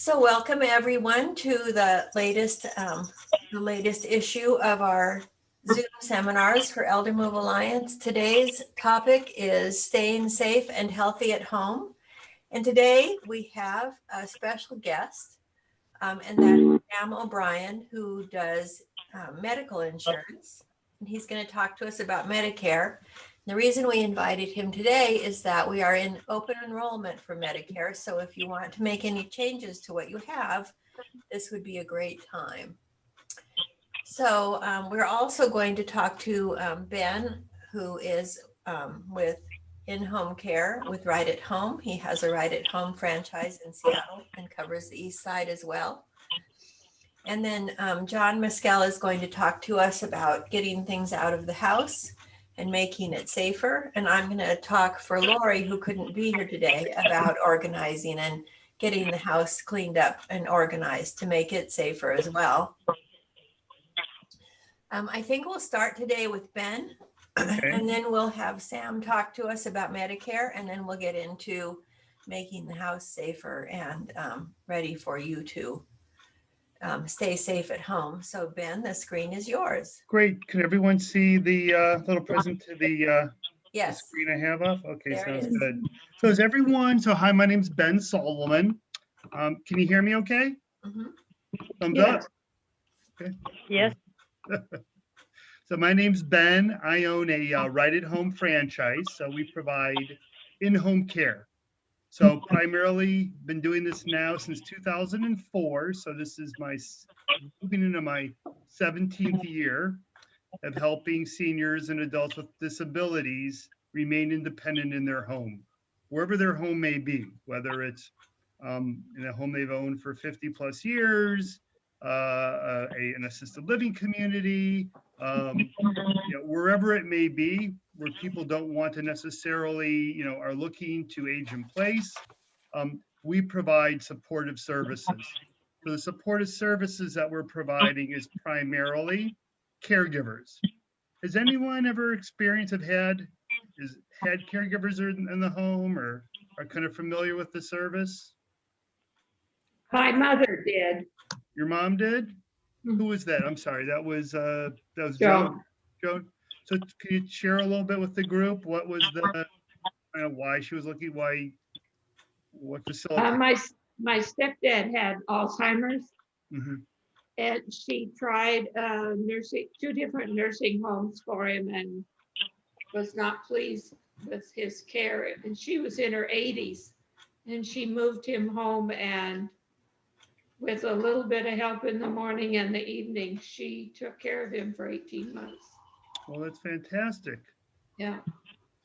So welcome everyone to the latest issue of our Zoom seminars for Elder Move Alliance. Today's topic is staying safe and healthy at home. And today we have a special guest, and that is Sam O'Brien, who does medical insurance. And he's going to talk to us about Medicare. The reason we invited him today is that we are in open enrollment for Medicare. So if you want to make any changes to what you have, this would be a great time. So we're also going to talk to Ben, who is with in-home care with Right at Home. He has a Right at Home franchise in Seattle and covers the East Side as well. And then John Mescal is going to talk to us about getting things out of the house and making it safer. And I'm going to talk for Lori, who couldn't be here today, about organizing and getting the house cleaned up and organized to make it safer as well. I think we'll start today with Ben, and then we'll have Sam talk to us about Medicare, and then we'll get into making the house safer and ready for you to stay safe at home. So Ben, the screen is yours. Great. Can everyone see the little present to the Yes. screen I have up? Okay, There it sounds is. good. So is everyone, so hi, my name's Ben Solomon. Can you hear me okay? Mhm. Thumbs Yes. up? Okay. Yes. So my name's Ben. I own a Right at Home franchise. So we provide in-home care. So primarily been doing this now since 2004. So this is moving into my 17th year of helping seniors and adults with disabilities remain independent in their home, wherever their home may be, whether it's in a home they've owned for 50 plus years, an assisted living community, wherever it may be, where people don't want to necessarily, are looking to age in place. We provide supportive services. So the supportive services that we're providing is primarily caregivers. Has anyone ever experienced had caregivers in the home or are kind of familiar with the service? My mother did. Your mom did? Mhm. Who was that? I'm sorry. That was Joan. Joan. Joan. So can you share a little bit with the group? What was why she was looking? What facility? My stepdad had Alzheimer's, Mhm. and she tried two different nursing homes for him, and was not pleased with his care. And she was in her 80s, and she moved him home, and with a little bit of help in the morning and the evening, she took care of him for 18 months. Well, that's fantastic. Yeah.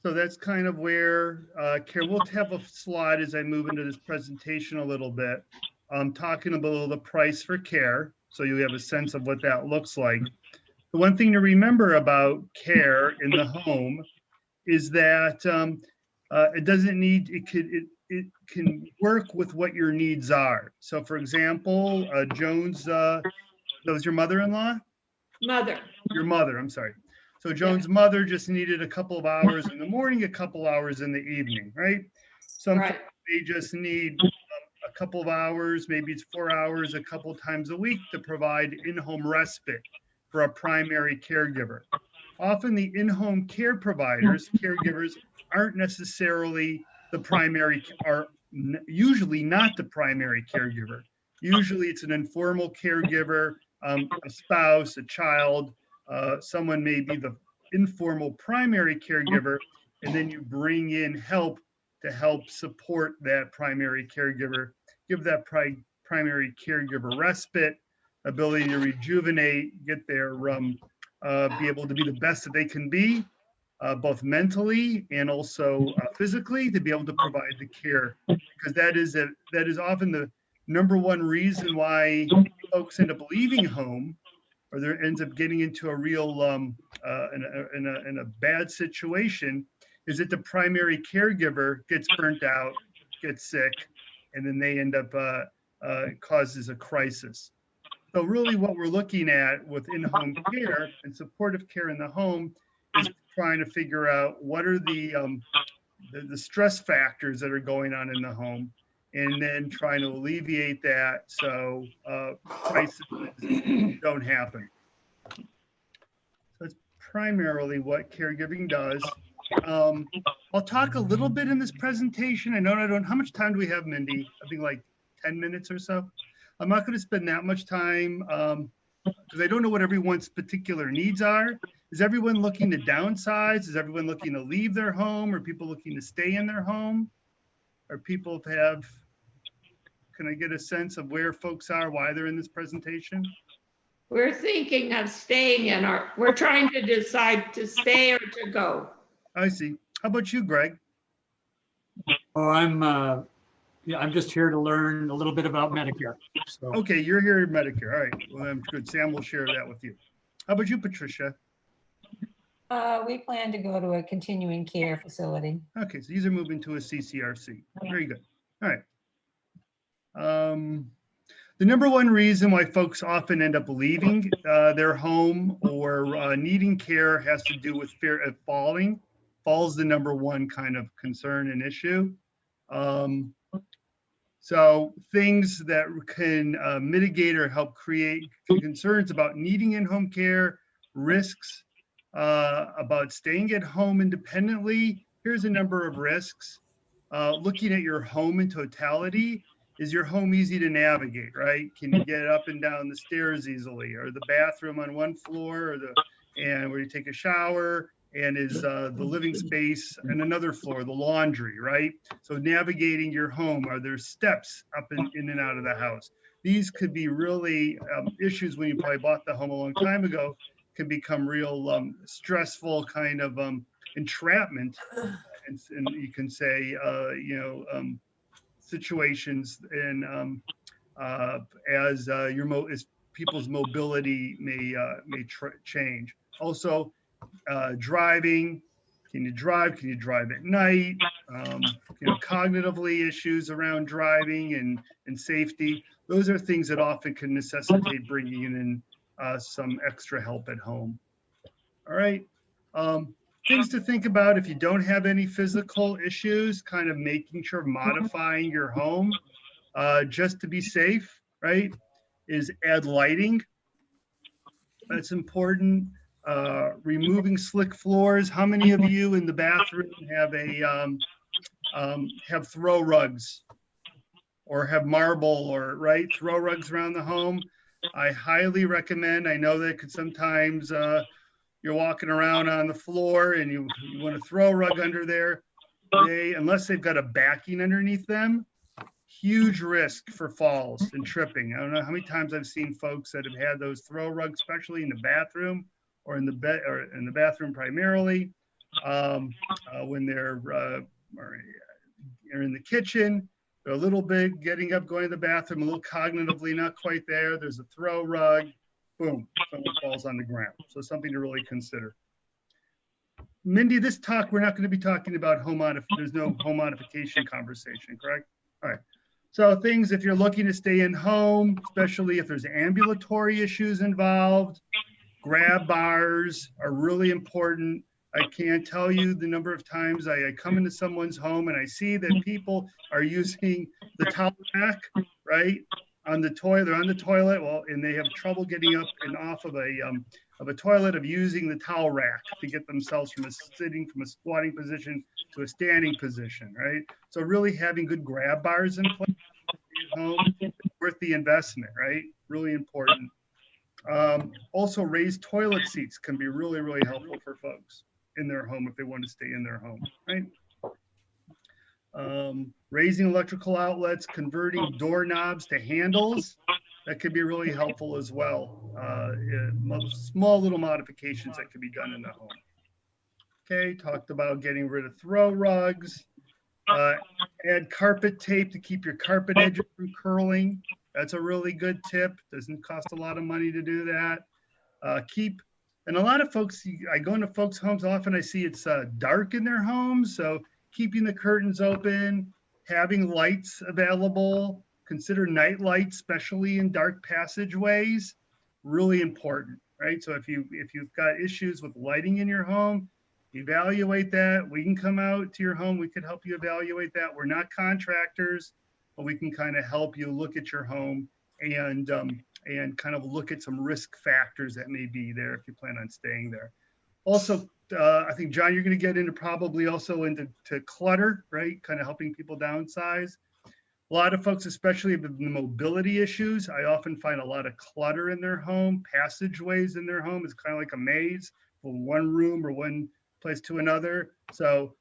So that's kind of where care. We'll have a slide as I move into this presentation a little bit. Talking about the price for care, so you have a sense of what that looks like. The one thing to remember about care in the home is that it doesn't need. It can work with what your needs are. So, for example, Joan's. That was your mother-in-law. Mother. Your mother. I'm sorry. So Joan's mother just needed a couple of hours in the morning, a couple hours in the evening, right? Sometimes they just need a couple of hours, maybe it's 4 hours, a couple of times a week to provide in-home respite for a primary caregiver. Often the in-home care providers, caregivers, aren't necessarily the primary, are usually not the primary caregiver. Usually it's an informal caregiver, a spouse, a child, someone may be the informal primary caregiver, and then you bring in help to help support that primary caregiver, give that primary caregiver respite, ability to rejuvenate, get their, be able to be the best that they can be, both mentally and also physically, to be able to provide the care, because that is often the number one reason why folks end up leaving home, or there ends up getting into a real in a bad situation, is that the primary caregiver gets burnt out, gets sick, and then they end up causes a crisis. So really what we're looking at with in-home care and supportive care in the home is trying to figure out what are the stress factors that are going on in the home, and then trying to alleviate that so crises don't happen. So that's primarily what caregiving does. I'll talk a little bit in this presentation. I don't, how much time do we have, Mindy? I think like 10 minutes or so. I'm not going to spend that much time because I don't know what everyone's particular needs are. Is everyone looking to downsize? Is everyone looking to leave their home? Are people looking to stay in their home? Are people can I get a sense of where folks are, why they're in this presentation? We're thinking of staying in we're trying to decide to stay or to go. I see. How about you, Greg? Oh, I'm just here to learn a little bit about Medicare. So, Okay, you're here at Medicare. All right, well, I'm good. Sam will share that with you. How about you, Patricia? We plan to go to a continuing care facility. Okay, so these are moving to a CCRC. Very good. All right. The number one reason why folks often end up leaving their home or needing care has to do with fear of falling. Fall's the number one kind of concern and issue. So things that can mitigate or help create concerns about needing in-home care, risks about staying at home independently. Here's a number of risks. Looking at your home in totality. Is your home easy to navigate, right? Can you get up and down the stairs easily? Or the bathroom on one floor, or and where you take a shower? And is the living space on another floor, the laundry, right? So navigating your home, are there steps up in and out of the house? These could be really issues when you probably bought the home a long time ago, can become real stressful kind of entrapment. And you can say, situations and as people's mobility may change. Also, driving. Can you drive? Can you drive at night? Cognitively issues around driving and safety. Those are things that often can necessitate bringing in some extra help at home. All right. Things to think about if you don't have any physical issues, kind of making sure modifying your home just to be safe, right? Is add lighting. That's important. Removing slick floors. How many of you in the bathroom have throw rugs or have marble or throw rugs around the home? I highly recommend. I know that could sometimes you're walking around on the floor and you want to throw a rug under there. Unless they've got a backing underneath them, huge risk for falls and tripping. I don't know how many times I've seen folks that have had those throw rugs, especially in the bathroom or in the bed or in the bathroom primarily, when they're in the kitchen. They're a little big, getting up, going to the bathroom, a little cognitively not quite there. There's a throw rug. Boom, someone falls on the ground. So something to really consider. Mindy, this talk, we're not going to be talking about there's no home modification conversation, correct? All right. So things, if you're looking to stay in home, especially if there's ambulatory issues involved, grab bars are really important. I can't tell you the number of times I come into someone's home and I see that people are using the towel rack, right? On the toilet, they're on the toilet, and they have trouble getting up and off of a toilet, of using the towel rack to get themselves from a squatting position to a standing position, right? So really having good grab bars in place at home is worth the investment, right? Really important. Also, raised toilet seats can be really, really helpful for folks in their home if they want to stay in their home, right? Raising electrical outlets, converting doorknobs to handles, that could be really helpful as well. Small little modifications that could be done in the home. Okay, talked about getting rid of throw rugs. Add carpet tape to keep your carpet edges from curling. That's a really good tip. Doesn't cost a lot of money to do that. And a lot of folks, I go into folks' homes, often I see it's dark in their homes. So keeping the curtains open, having lights available, consider night lights, especially in dark passageways, really important, right? So if you've got issues with lighting in your home, evaluate that. We can come out to your home. We could help you evaluate that. We're not contractors. but we can kind of help you look at your home and kind of look at some risk factors that may be there if you plan on staying there. Also, I think, John, you're going to get into probably also into clutter, right? Kind of helping people downsize. A lot of folks, especially with the mobility issues, I often find a lot of clutter in their home. Passageways in their home is kind of like a maze from one room or one place to another. So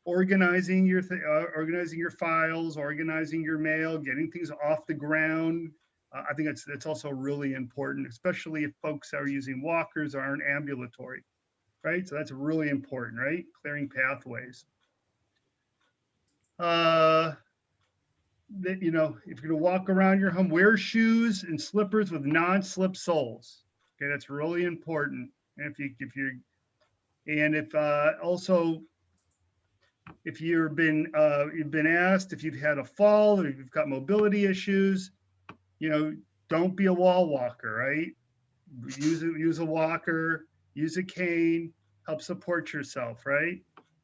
organizing your files, organizing your mail, getting things off the ground. I think that's also really important, especially if folks are using walkers or aren't ambulatory, right? So that's really important, right? Clearing pathways. That, you know, if you're gonna walk around your home, wear shoes and slippers with non-slip soles. Okay, that's really important. And also if you've been asked if you've had a fall or you've got mobility issues, you know, don't be a wall walker, right? Use a walker, use a cane, help support yourself, right?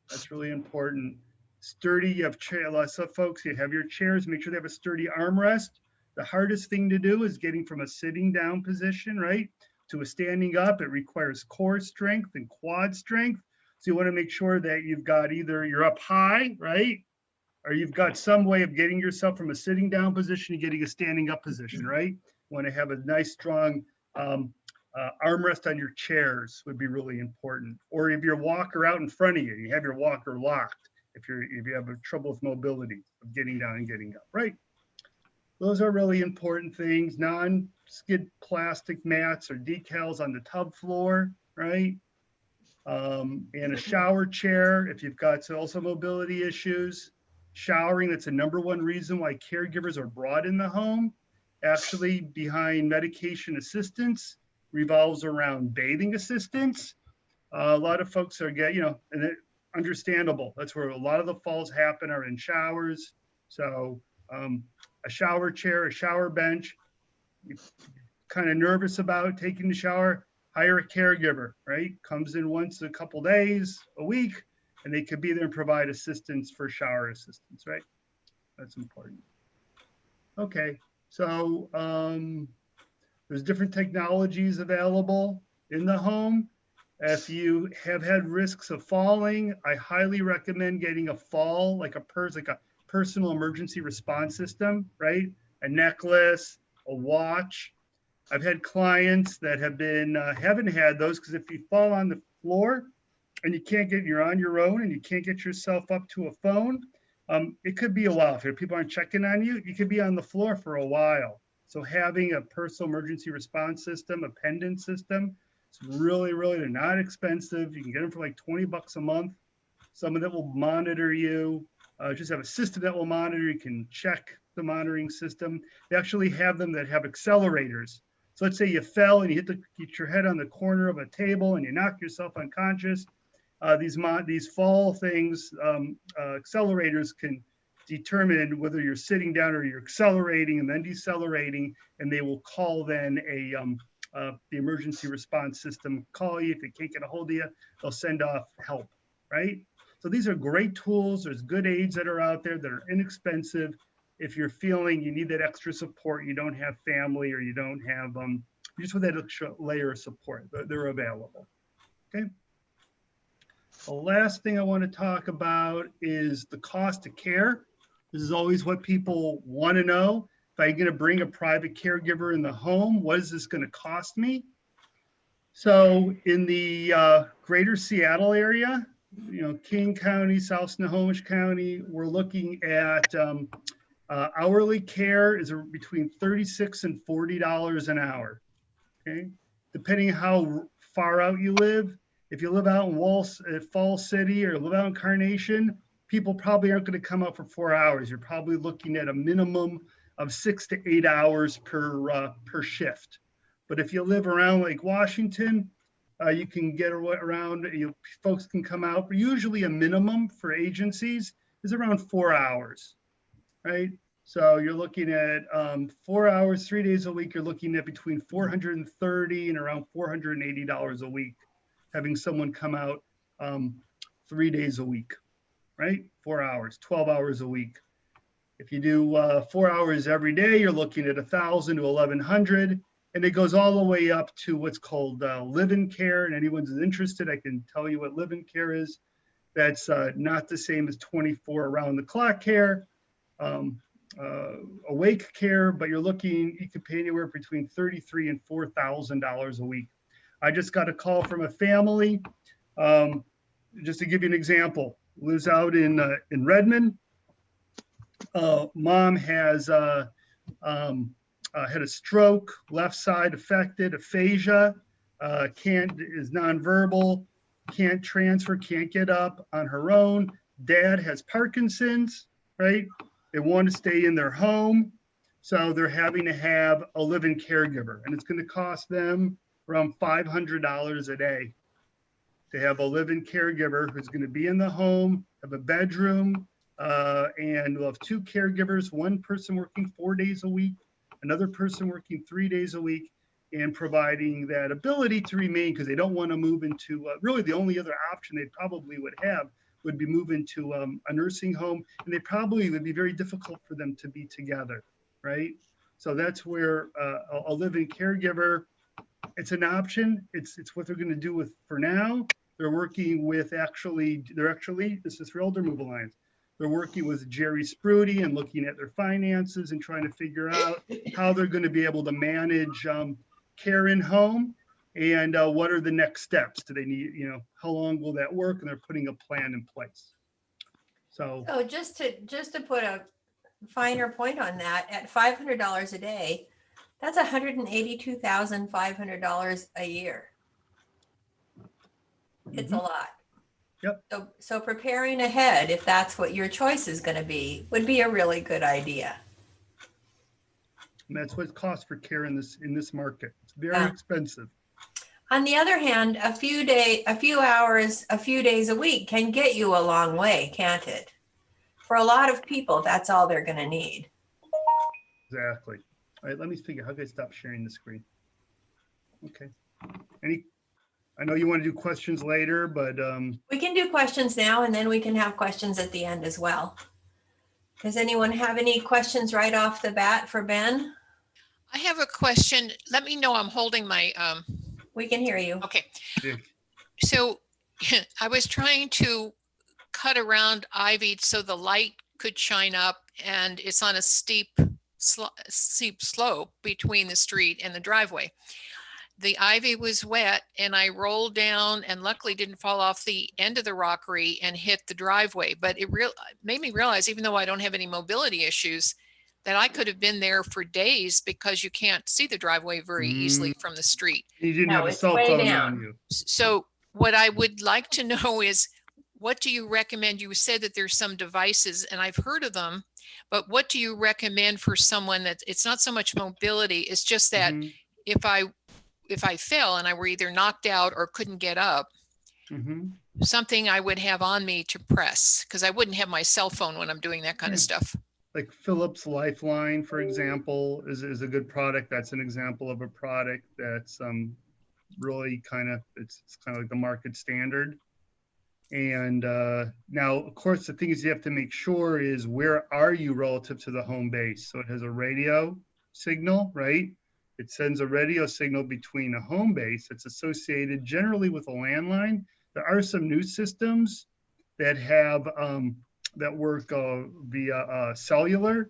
That's really important. Sturdy, you have lots of folks, you have your chairs, make sure they have a sturdy armrest. The hardest thing to do is getting from a sitting down position, right, to a standing up. It requires core strength and quad strength. So you want to make sure that you've got either you're up high, right, or you've got some way of getting yourself from a sitting down position to getting a standing up position, right? You want to have a nice, strong armrest on your chairs would be really important. Or if your walker out in front of you, you have your walker locked. If you have trouble with mobility, of getting down and getting up, right? Those are really important things. Non-skid plastic mats or decals on the tub floor, right? And a shower chair if you've got also mobility issues. Showering, that's the #1 reason why caregivers are brought in the home. Actually, behind medication assistance revolves around bathing assistance. A lot of folks are and understandable. That's where a lot of the falls happen, are in showers. So a shower chair, a shower bench. You're kind of nervous about taking the shower, hire a caregiver, right? Comes in once a couple days, a week, and they could be there and provide assistance for shower assistance, right? That's important. Okay, so there's different technologies available in the home. If you have had risks of falling, I highly recommend getting a like a personal emergency response system, right? A necklace, a watch. I've had clients that haven't had those because if you fall on the floor and you're on your own and you can't get yourself up to a phone, it could be a while. If people aren't checking on you, you could be on the floor for a while. So having a personal emergency response system, a pendant system, it's really, they're not expensive. You can get them for like $20 a month. Someone that will monitor you, just have a system that will monitor. You can check the monitoring system. They actually have them that have accelerators. So let's say you fell and you hit your head on the corner of a table and you knock yourself unconscious. These fall things, accelerators can determine whether you're sitting down or you're accelerating and then decelerating, and they will call then the emergency response system, call you. If they can't get a hold of you, they'll send off help, right? So these are great tools. There's good aids that are out there that are inexpensive. If you're feeling you need that extra support, you don't have family or you don't have, you just want that extra layer of support, they're available, okay? The last thing I want to talk about is the cost of care. This is always what people want to know. If I'm going to bring a private caregiver in the home, what is this going to cost me? So in the greater Seattle area, King County, South Snohomish County, we're looking at hourly care is between $36 and $40 an hour, okay? Depending how far out you live. If you live out in Falls City or live out in Carnation, people probably aren't going to come out for 4 hours. You're probably looking at a minimum of 6 to 8 hours per shift. But if you live around Lake Washington, you can get around, folks can come out. Usually a minimum for agencies is around 4 hours, right? So you're looking at 4 hours, 3 days a week, you're looking at between $430 and around $480 a week, having someone come out 3 days a week, right? 4 hours, 12 hours a week. If you do 4 hours every day, you're looking at 1,000 to 1,100. And it goes all the way up to what's called live-in care. And anyone's interested, I can tell you what live-in care is. That's not the same as 24 around the clock care, awake care, but you could pay anywhere between $33,000 and $4,000 a week. I just got a call from a family, just to give you an example, lives out in Redmond. Mom has had a stroke, left side affected, aphasia, is nonverbal, can't transfer, can't get up on her own. Dad has Parkinson's, right? They want to stay in their home. So they're having to have a live-in caregiver, and it's going to cost them around $500 a day to have a live-in caregiver who's going to be in the home, have a bedroom, and we'll have 2 caregivers, one person working 4 days a week, another person working 3 days a week, and providing that ability to remain, because they don't want to move into, really the only other option they probably would have would be move into a nursing home, and they probably would be very difficult for them to be together, right? So that's where a live-in caregiver, it's an option. It's what they're going to do with for now. They're working with this is for Elder Move Alliance. They're working with Jerry Sprudy and looking at their finances and trying to figure out how they're going to be able to manage care in home, and what are the next steps? Do they need, how long will that work? And they're putting a plan in place. So just to put a finer point on that, at $500 a day, that's $182,500 a year. It's a lot. Yep. So preparing ahead, if that's what your choice is going to be, would be a really good idea. And that's what it costs for care in this market. It's very expensive. On the other hand, a few hours, a few days a week can get you a long way, can't it? For a lot of people, that's all they're going to need. Exactly. All right, let me figure, how can I stop sharing the screen? Okay. I know you want to do questions later, but we can do questions now, and then we can have questions at the end as well. Does anyone have any questions right off the bat for Ben? I have a question. Let me know I'm holding my We can hear you. okay. yeah. So I was trying to cut around ivy so the light could shine up, and it's on a steep slope between the street and the driveway. The ivy was wet, and I rolled down and luckily didn't fall off the end of the rockery and hit the driveway. But it made me realize, even though I don't have any mobility issues, that I could have been there for days because you can't see the driveway very easily from the street. You didn't have a cell phone on you. So what I would like to know is, what do you recommend? You said that there's some devices, and I've heard of them, but what do you recommend for someone that it's not so much mobility, it's just that if I fell and I were either knocked out or couldn't get up, something I would have on me to press, because I wouldn't have my cell phone when I'm doing that kind of stuff. Like Phillips Lifeline, for example, is a good product. That's an example of a product that's really it's kind of like the market standard. And now, of course, the thing is you have to make sure is, where are you relative to the home base? So it has a radio signal, right? It sends a radio signal between a home base that's associated generally with a landline. There are some new systems that have that work via cellular,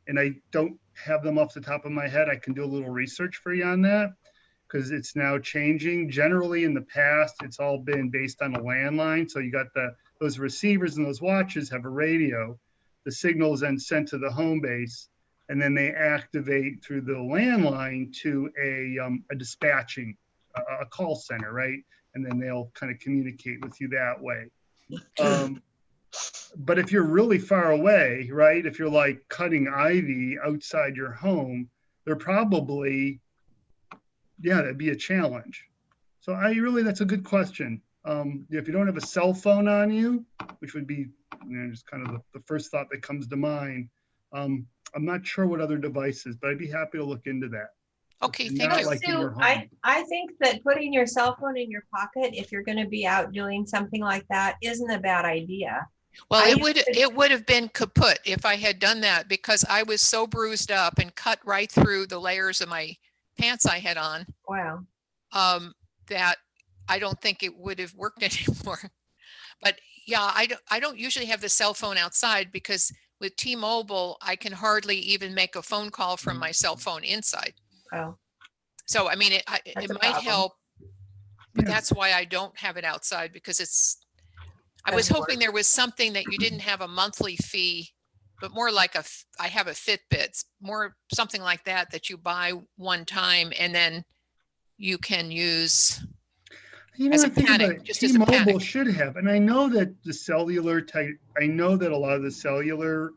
and I don't have them off the top of my head. I can do a little research for you on that, because it's now changing. Generally, in the past, it's all been based on a landline. So you got those receivers and those watches have a radio. The signal is then sent to the home base, and then they activate through the landline to a dispatching, a call center, right? And then they'll kind of communicate with you that way. But if you're really far away, right? If you're like cutting ivy outside your home, they're probably, that'd be a challenge. So that's a good question. If you don't have a cell phone on you, which would be just kind of the first thought that comes to mind, I'm not sure what other devices, but I'd be happy to look into that. Okay, thank you. Like in your home. I think that putting your cell phone in your pocket, if you're going to be out doing something like that, isn't a bad idea. Well, I it would have been kaput if I had done that because I was so bruised up and cut right through the layers of my pants I had on, Wow. that I don't think it would have worked anymore. But yeah, I don't usually have the cell phone outside because with T-Mobile, I can hardly even make a phone call from my cell phone inside. Wow. So, I mean, it That's a might problem. help, but Yeah. that's why I don't have it outside because I was Doesn't hoping work. there was something that you didn't have a monthly fee, but more like I have a Fitbit, more something like that you buy one time and then you can use as I a think about panic, it, just as a T-Mobile panic. should have, and I know that the cellular type, I know that a lot of the cellular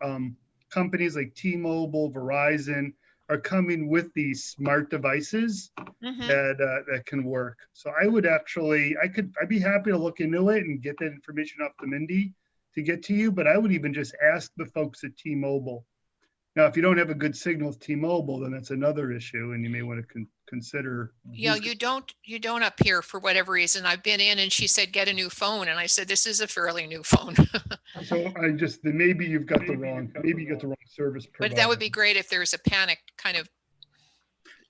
companies like T-Mobile, Verizon are coming with these smart devices Mhm. that can work. So I would actually, I'd be happy to look into it and get that information off to Mindy to get to you, but I would even just ask the folks at T-Mobile. Now, if you don't have a good signal with T-Mobile, then that's another issue, and you may want to consider. Yeah, you don't up here for whatever reason. I've been in and she said, get a new phone. And I said, this is a fairly new phone. So then maybe you got the wrong service But provider. that would be great if there's a panic kind of.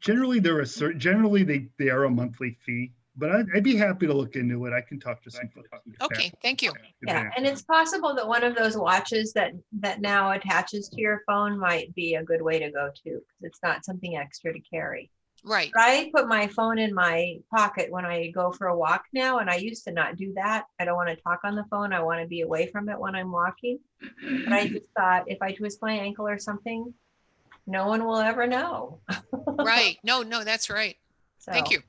Generally, they are a monthly fee, but I'd be happy to look into it. I can talk to some folks. Okay, thank you. Yeah, and it's possible that one of those watches that now attaches to your phone might be a good way to go too, because it's not something extra to carry. Right. But I put my phone in my pocket when I go for a walk now, and I used to not do that. I don't want to talk on the phone. I want to be away from it when I'm walking. But I just thought if I twist my ankle or something, no one will ever know. Right. No, that's right. So, Thank you.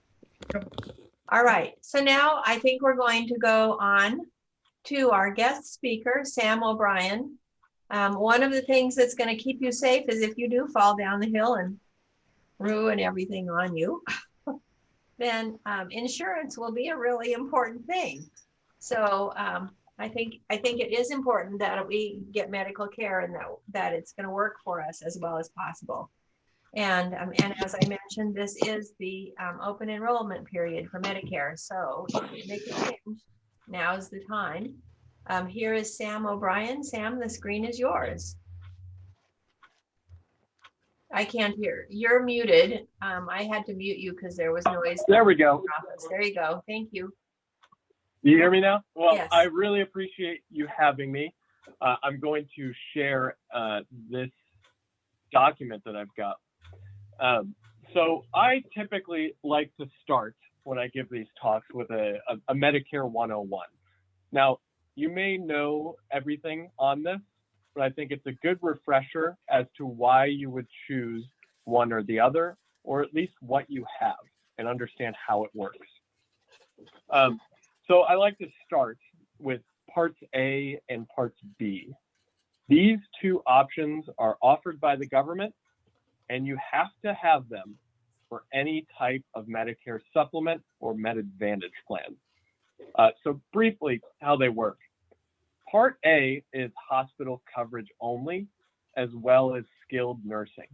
all right. So now I think we're going to go on to our guest speaker, Sam O'Brien. One of the things that's going to keep you safe is if you do fall down the hill and ruin everything on you, then insurance will be a really important thing. So I think it is important that we get medical care and that it's going to work for us as well as possible. And as I mentioned, this is the open enrollment period for Medicare. So if you make a change, now's the time. Here is Sam O'Brien. Sam, the screen is yours. I can't hear. You're muted. I had to mute you because there was noise. There we go. There you go. Thank you. You hear me now? Well, Yes. I really appreciate you having me. I'm going to share this document that I've got. So I typically like to start when I give these talks with a Medicare 101. Now, you may know everything on this, but I think it's a good refresher as to why you would choose one or the other, or at least what you have and understand how it works. So I like to start with Parts A and Parts B. These two options are offered by the government, and you have to have them for any type of Medicare supplement or Med Advantage plan. So briefly, how they work. Part A is hospital coverage only, as well as skilled nursing.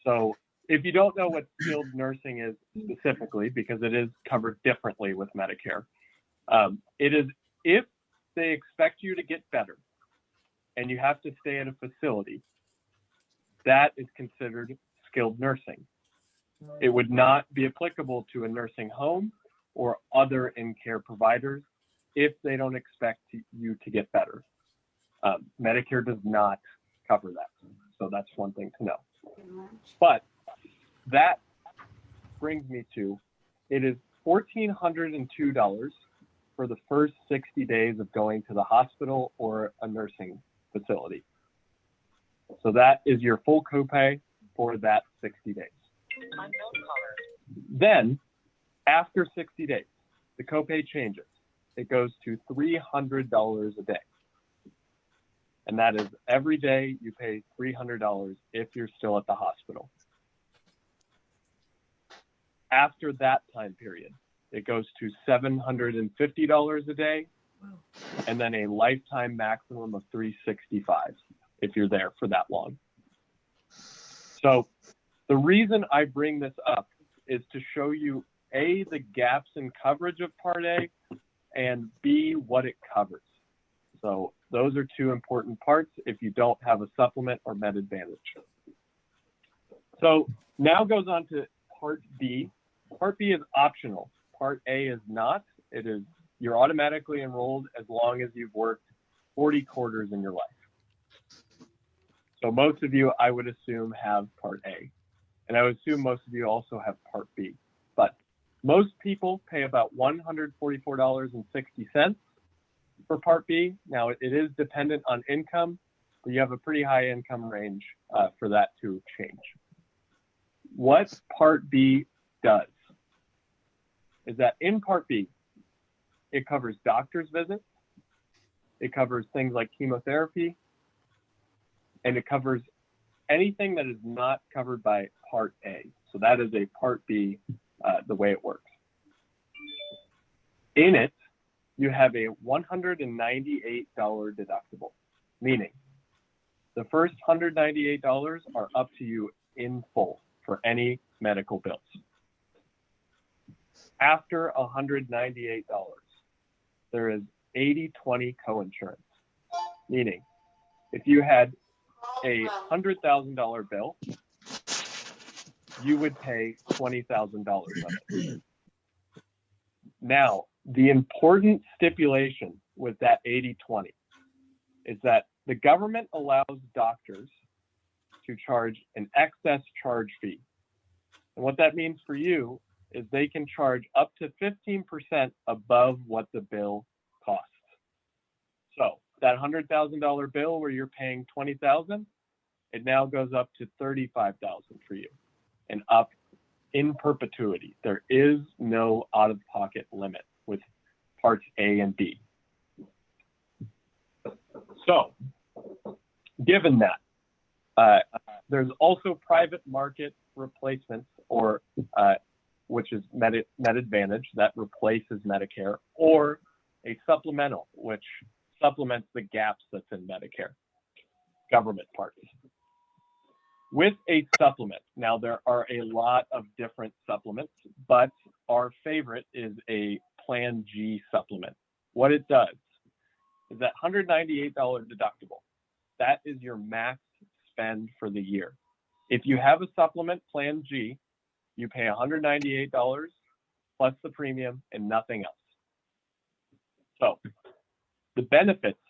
So if you don't know what skilled nursing is specifically, because it is covered differently with Medicare, it is if they expect you to get better and you have to stay at a facility, that is considered skilled nursing. It would not be applicable to a nursing home or other in-care providers if they don't expect you to get better. Medicare does not cover that. So that's one thing to know. But that brings me to, it is $1,402 for the first 60 days of going to the hospital or a nursing facility. So that is your full copay for that 60 days. Then after 60 days, the copay changes. It goes to $300 a day. And that is every day you pay $300 if you're still at the hospital. After that time period, it goes to $750 a day, and then a lifetime maximum of $365 if you're there for that long. So the reason I bring this up is to show you A, the gaps in coverage of Part A, and B, what it covers. So those are two important parts if you don't have a supplement or Med Advantage. So now goes on to Part B. Part B is optional. Part A is not. It is, you're automatically enrolled as long as you've worked 40 quarters in your life. So most of you, I would assume, have Part A. And I would assume most of you also have Part B. But most people pay about $144.60 for Part B. Now, it is dependent on income, but you have a pretty high income range for that to change. What Part B does is that in Part B, it covers doctor's visits, it covers things like chemotherapy, and it covers anything that is not covered by Part A. So that is a Part B, the way it works. In it, you have a $198 deductible, meaning the first $198 are up to you in full for any medical bills. After $198, there is 80/20 coinsurance, meaning if you had a $100,000 bill, you would pay $20,000 of it. Now, the important stipulation with that 80/20 is that the government allows doctors to charge an excess charge fee. And what that means for you is they can charge up to 15% above what the bill costs. So that $100,000 bill where you're paying $20,000, it now goes up to $35,000 for you and up in perpetuity. There is no out-of-pocket limit with Parts A and B. So given that, there's also private market replacements, or which is Med Advantage, that replaces Medicare, or a supplemental, which supplements the gaps that's in Medicare, government parts. With a supplement, now there are a lot of different supplements, but our favorite is a Plan G supplement. What it does is that $198 deductible, that is your max spend for the year. If you have a supplement, Plan G, you pay $198 plus the premium and nothing else. So the benefits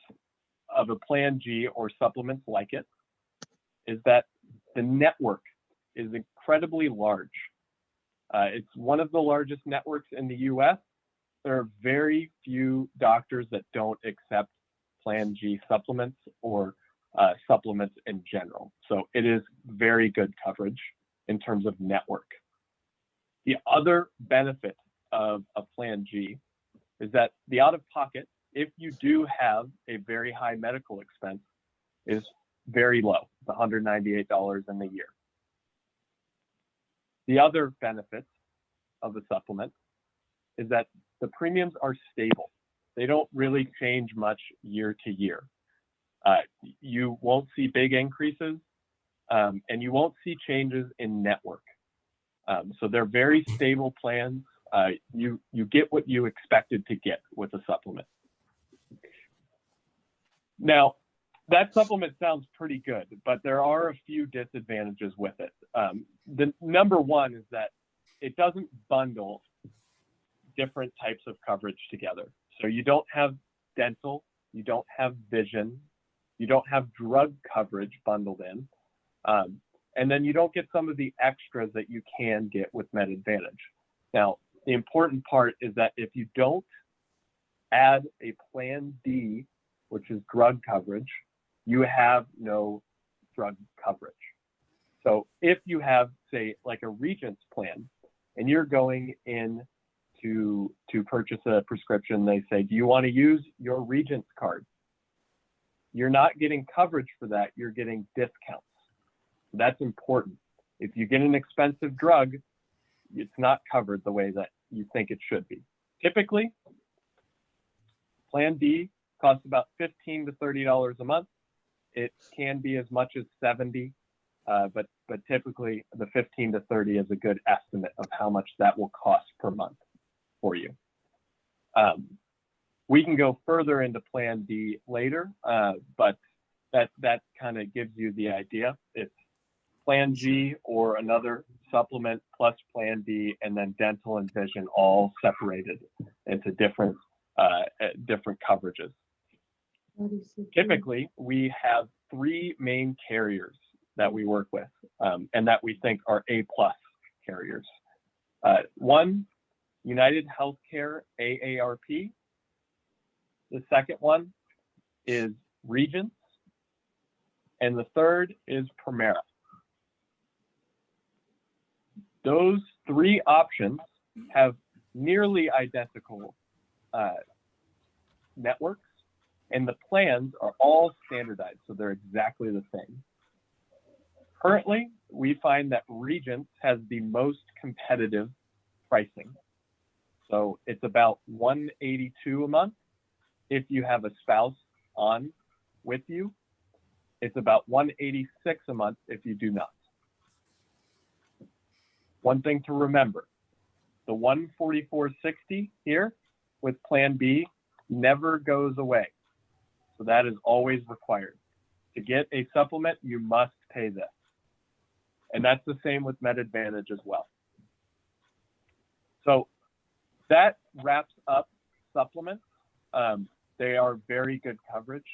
of a Plan G or supplements like it is that the network is incredibly large. It's one of the largest networks in the US. There are very few doctors that don't accept Plan G supplements or supplements in general. So it is very good coverage in terms of network. The other benefit of a Plan G is that the out-of-pocket, if you do have a very high medical expense, is very low, the $198 in the year. The other benefit of a supplement is that the premiums are stable. They don't really change much year to year. You won't see big increases, and you won't see changes in network. So they're very stable plans. You get what you expected to get with a supplement. Now, that supplement sounds pretty good, but there are a few disadvantages with it. The number one is that it doesn't bundle different types of coverage together. So you don't have dental, you don't have vision, you don't have drug coverage bundled in, and then you don't get some of the extras that you can get with Med Advantage. Now, the important part is that if you don't add a Plan D, which is drug coverage, you have no drug coverage. So if you have, say, like a Regents plan, and you're going in to purchase a prescription, they say, do you want to use your Regents card? You're not getting coverage for that, you're getting discounts. That's important. If you get an expensive drug, it's not covered the way that you think it should be. Typically, Plan D costs about $15 to $30 a month. It can be as much as $70, but typically the $15 to $30 is a good estimate of how much that will cost per month for you. We can go further into Plan D later, but that kind of gives you the idea. It's Plan G or another supplement plus Plan D, and then dental and vision all separated into different coverages. Typically, we have 3 main carriers that we work with, and that we think are A+ carriers. One, United Healthcare AARP. The second one is Regence, and the third is Premera. Those 3 options have nearly identical networks, and the plans are all standardized, so they're exactly the same. Currently, we find that Regence has the most competitive pricing. So it's about $182 a month. If you have a spouse on with you, it's about $186 a month if you do not. One thing to remember, the $144.60 here with Plan B never goes away. So that is always required. To get a supplement, you must pay this. And that's the same with Med Advantage as well. So that wraps up supplements. They are very good coverage,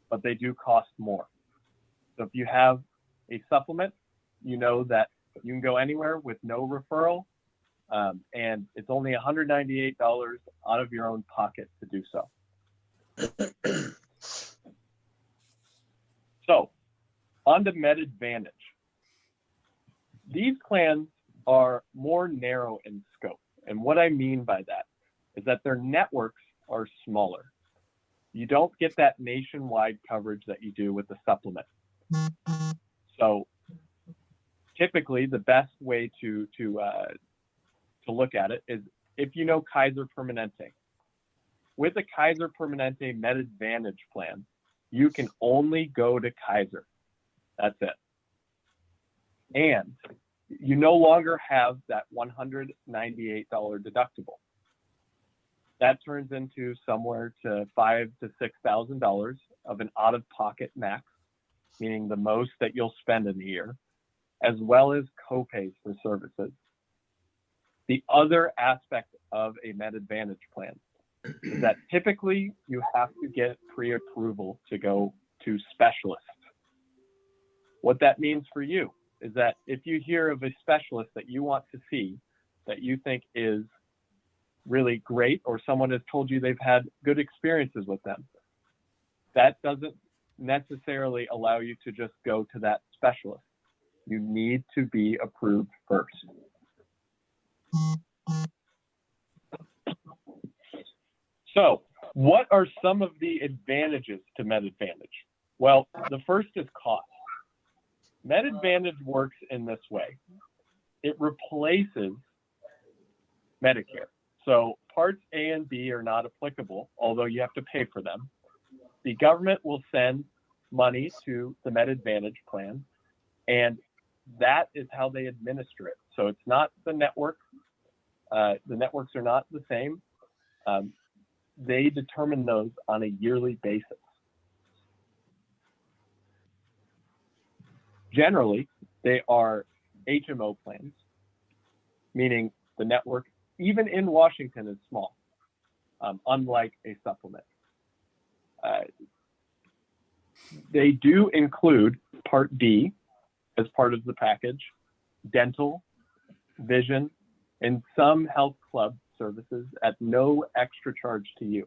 but they do cost more. So if you have a supplement, you know that you can go anywhere with no referral, and it's only $198 out of your own pocket to do so. So, on to Med Advantage. These plans are more narrow in scope. And what I mean by that is that their networks are smaller. You don't get that nationwide coverage that you do with the supplement. So typically the best way to look at it is if you know Kaiser Permanente. With a Kaiser Permanente Med Advantage plan, you can only go to Kaiser. That's it. And you no longer have that $198 deductible. That turns into somewhere to $5,000 to $6,000 of an out-of-pocket max, meaning the most that you'll spend in a year, as well as copays for services. The other aspect of a Med Advantage plan is that typically you have to get pre-approval to go to specialists. What that means for you is that if you hear of a specialist that you want to see, that you think is really great, or someone has told you they've had good experiences with them, that doesn't necessarily allow you to just go to that specialist. You need to be approved first. So, what are some of the advantages to Med Advantage? Well, the first is cost. Med Advantage works in this way. It replaces Medicare. So parts A and B are not applicable, although you have to pay for them. The government will send money to the Med Advantage plan, and that is how they administer it. So it's not the network. The networks are not the same. They determine those on a yearly basis. Generally, they are HMO plans, meaning the network, even in Washington, is small, unlike a supplement. They do include Part D as part of the package, dental, vision, and some health club services at no extra charge to you.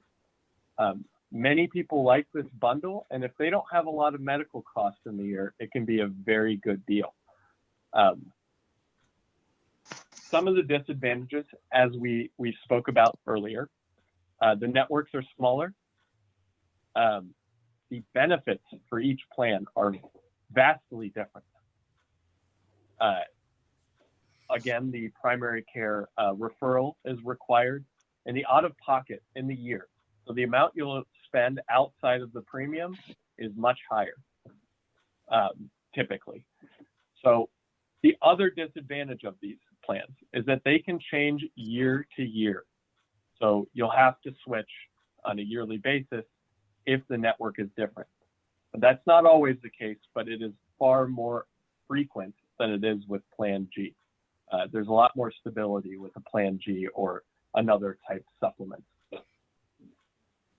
Many people like this bundle, and if they don't have a lot of medical costs in the year, it can be a very good deal. Some of the disadvantages, as we spoke about earlier, the networks are smaller. The benefits for each plan are vastly different. Again, the primary care referral is required, and the out-of-pocket in the year. So the amount you'll spend outside of the premium is much higher, typically. So the other disadvantage of these plans is that they can change year to year. So you'll have to switch on a yearly basis if the network is different. That's not always the case, but it is far more frequent than it is with Plan G. There's a lot more stability with a Plan G or another type supplement.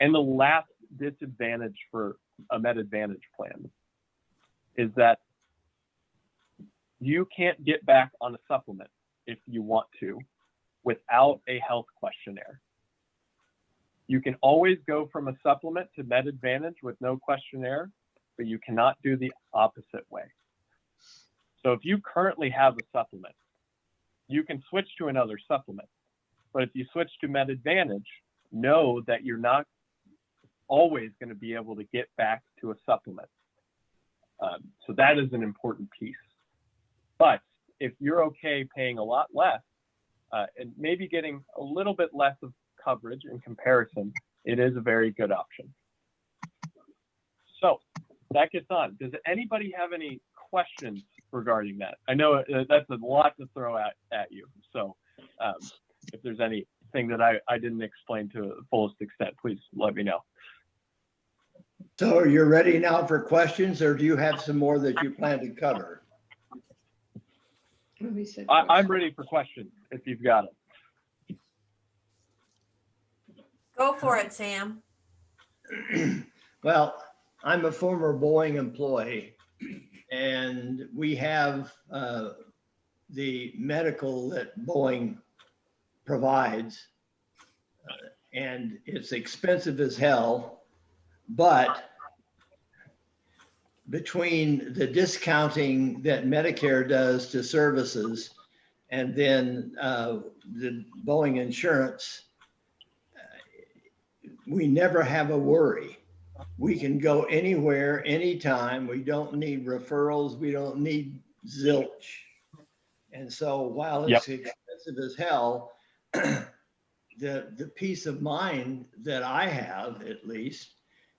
And the last disadvantage for a Med Advantage plan is that you can't get back on a supplement if you want to without a health questionnaire. You can always go from a supplement to Med Advantage with no questionnaire, but you cannot do the opposite way. So if you currently have a supplement, you can switch to another supplement. But if you switch to Med Advantage, know that you're not always going to be able to get back to a supplement. So that is an important piece. But if you're okay paying a lot less and maybe getting a little bit less of coverage in comparison, it is a very good option. So that gets on. Does anybody have any questions regarding that? I know that's a lot to throw at you. So if there's anything that I didn't explain to the fullest extent, please let me know. So you're ready now for questions, or do you have some more that you plan to cover? I'm ready for questions if you've got them. Go for it, Sam. Well, I'm a former Boeing employee, and we have the medical that Boeing provides, and it's expensive as hell. But between the discounting that Medicare does to services and then the Boeing insurance, we never have a worry. We can go anywhere, anytime. We don't need referrals. We don't need zilch. And so while it's expensive as hell, the peace of mind that I have, at least,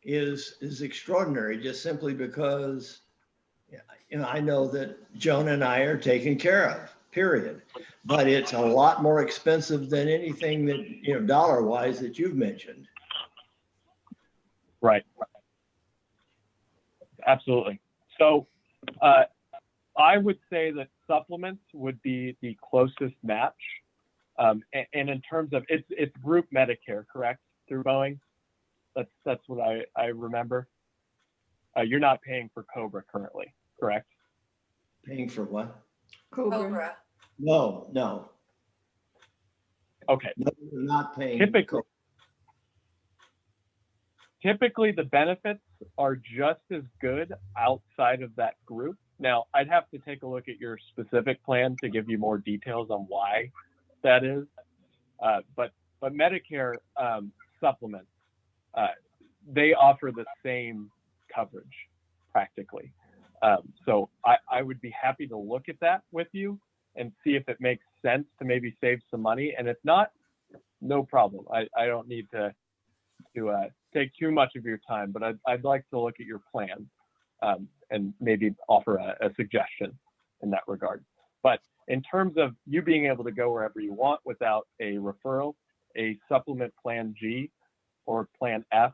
is extraordinary, just simply because, you know, I know that Joan and I are taken care of, period. But it's a lot more expensive than anything that, you know, dollar-wise that you've mentioned. Right. Absolutely. So I would say that supplements would be the closest match. And in terms of, it's group Medicare, correct, through Boeing? That's what I remember. You're not paying for COBRA currently, correct? Paying for what? Cobra. No. Okay. No, we're not paying. Typically, the benefits are just as good outside of that group. Now, I'd have to take a look at your specific plan to give you more details on why that is. But Medicare supplements, they offer the same coverage practically. So I would be happy to look at that with you and see if it makes sense to maybe save some money. And if not, no problem. I don't need to take too much of your time, but I'd like to look at your plan and maybe offer a suggestion in that regard. But in terms of you being able to go wherever you want without a referral, a supplement Plan G or Plan F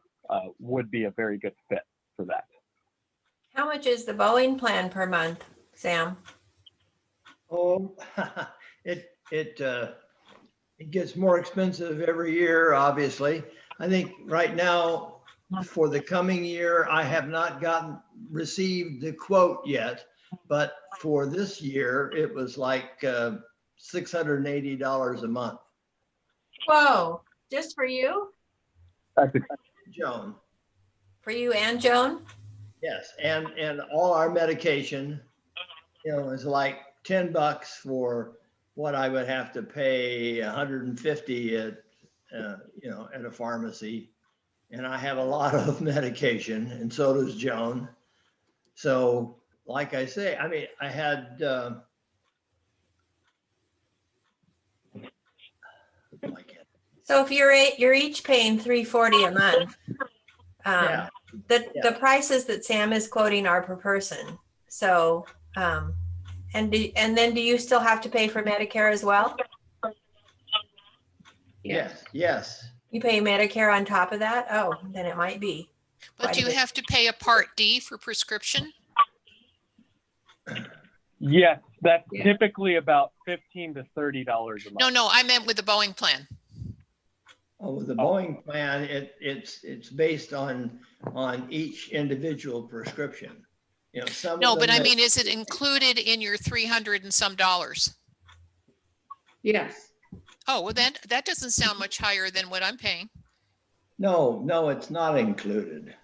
would be a very good fit for that. How much is the Boeing plan per month, Sam? Oh, it gets more expensive every year, obviously. I think right now, for the coming year, I have not received the quote yet, but for this year, it was like $680 a month. Whoa, just for you? Joan. For you and Joan? Yes, and all our medication, you know, is like $10 for what I would have to pay $150 at, you know, at a pharmacy. And I have a lot of medication, and so does Joan. So, like I say, I mean, I had, So if you're each paying $340 a month, yeah. the prices that Sam is quoting are per person. So, and then do you still have to pay for Medicare as well? Yes. You pay Medicare on top of that? Oh, then it might be. But Quite do a you bit. have to pay a Part D for prescription? Yes, that's Yeah. typically about $15 to $30 a month. No, I meant with the Boeing plan. Oh, with the Oh. Boeing plan, it's based on each individual prescription. You know, some No, of but them I may- mean, is it included in your 300 and some dollars? Yes. Oh, well, that doesn't sound much higher than what I'm paying. No, it's not included.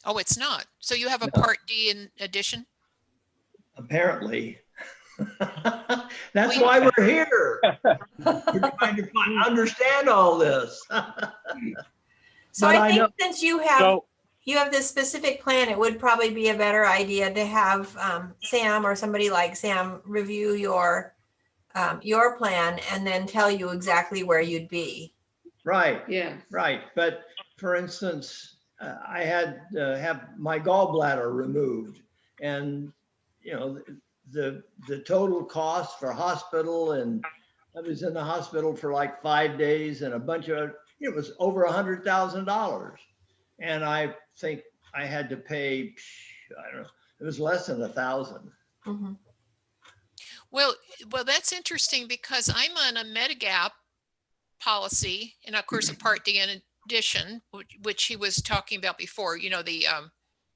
Oh, it's not. So you have a No. Part D in addition? Apparently. That's Well, why we're here. We're trying to understand all this. So But I I think know- since you So, have this specific plan, it would probably be a better idea to have Sam or somebody like Sam review your plan and then tell you exactly where you'd be. Right, Yes. right. But for instance, I had to have my gallbladder removed, and you know, the total cost for hospital, and I was in the hospital for like 5 days, and a bunch of it was over $100,000, and I think I had to pay, I don't know, it was less than 1,000. Mhm. Well, that's interesting because I'm on a Medigap policy, and of course a Part D in addition, which he was talking about before. You know, the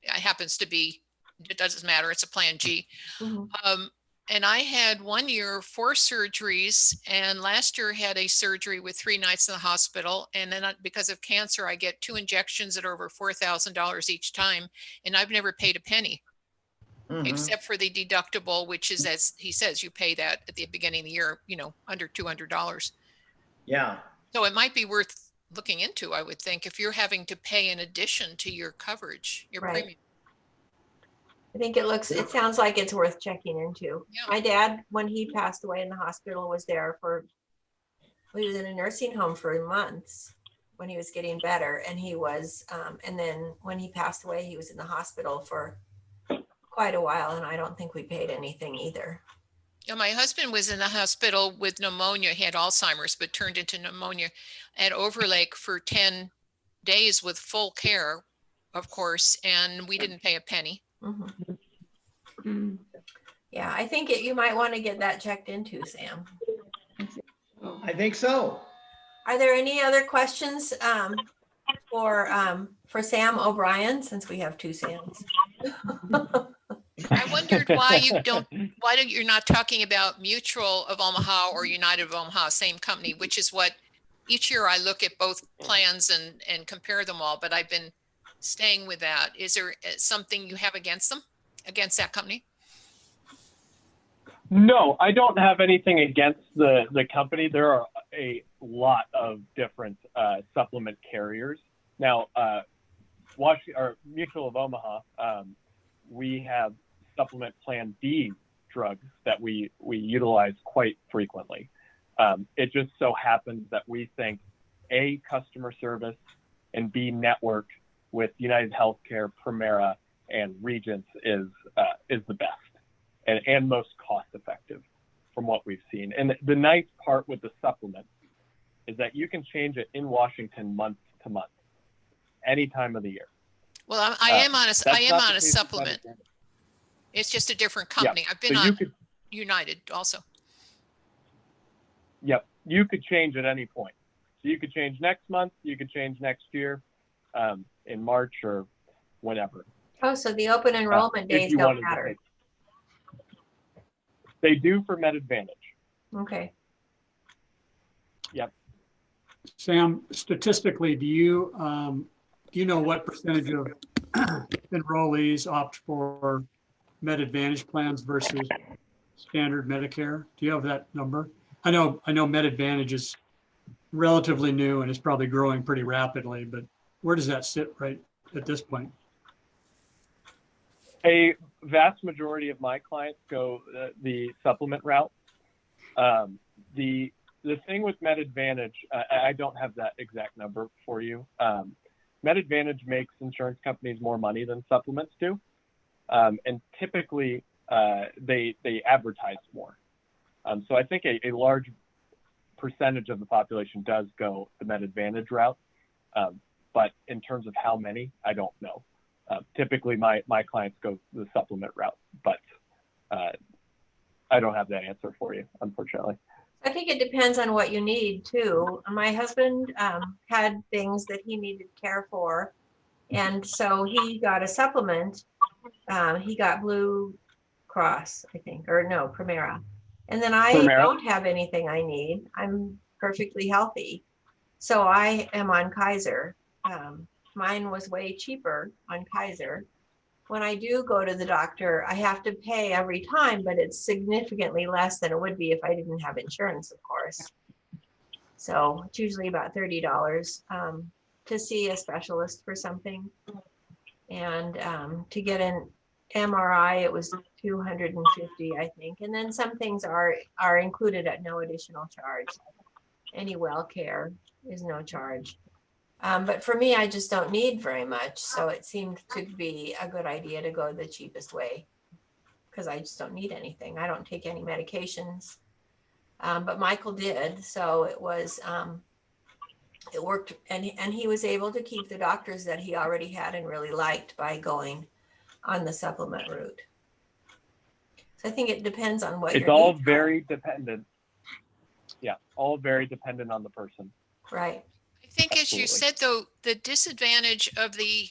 it happens to be, it doesn't matter. It's a Plan G. Mhm. And I had 1 year 4 surgeries, and last year had a surgery with 3 nights in the hospital. And then because of cancer, I get 2 injections that are over $4,000 each time, and I've never paid a penny. Mhm. Except for the deductible, which is, as he says, you pay that at the beginning of the year, you know, under $200. Yeah, So it might be worth looking into, I would think, if you're having to pay in addition to your coverage, your Right. premium. I think it sounds like it's worth checking into. Yeah. My dad, when he passed away in the hospital, was there he was in a nursing home for months when he was getting better. And he was, and then when he passed away, he was in the hospital for quite a while. And I don't think we paid anything either. Yeah, my husband was in the hospital with pneumonia. He had Alzheimer's, but turned into pneumonia at Overlake for 10 days with full care, of course, and we didn't pay a penny. Mhm. Mm. Yeah, I think you might want to get that checked into, Sam. Oh. I think so. Are there any other questions for Sam O'Brien, since we have 2 Sams? I wondered why you're not talking about Mutual of Omaha or United of Omaha, same company, which is what each year I look at both plans and compare them all, but I've been staying with that. Is there something you have against them, against that company? no, I don't have anything against the company. There are a lot of different supplement carriers. Now, Mutual of Omaha, we have supplement Plan D drugs that we utilize quite frequently. It just so happens that we think A, customer service, and B, network with United Healthcare, Primera, and Regents is the best and most cost effective from what we've seen. And the nice part with the supplement is that you can change it in Washington month to month, any time of the year. Well, I am on That's a not the case with supplement. Medicare. It's just a different company. I've been So you on could, United also. yep, you could change at any point. So you could change next month, you could change next year, in March or whenever. Oh, so the open enrollment if days you don't wanted to matter. take- They do for Med Advantage. Okay. Sam, statistically, do you know what percentage of enrollees opt for Med Advantage plans versus standard Medicare? Do you have that number? I know Med Advantage is relatively new and is probably growing pretty rapidly, but where does that sit right at this point? A vast majority of my clients go the supplement route. The thing with Med Advantage, I don't have that exact number for you. Med Advantage makes insurance companies more money than supplements do. And typically they advertise more. So I think a large percentage of the population does go the Med Advantage route. But in terms of how many, I don't know. Typically, my clients go the supplement route, but I don't have that answer for you, unfortunately. I think it depends on what you need too. My husband had things that he needed care for, and so he got a supplement. He got Blue Cross, I think, or no, Primera. And then I Primera. don't have anything I need. I'm perfectly healthy. So I am on Kaiser. Mine was way cheaper on Kaiser. When I do go to the doctor, I have to pay every time, but it's significantly less than it would be if I didn't have insurance, of course. So it's usually about $30 to see a specialist for something. And to get an MRI, it was $250, I think. And then some things are included at no additional charge. Any well care is no charge. But for me, I just don't need very much. So it seemed to be a good idea to go the cheapest way because I just don't need anything. I don't take any medications. But Michael did. So it was, it worked. And he was able to keep the doctors that he already had and really liked by going on the supplement route. So I think it depends on what it's all very dependent. Yeah, all very dependent on the person. Right. I think as Absolutely. you said, though, the disadvantage of the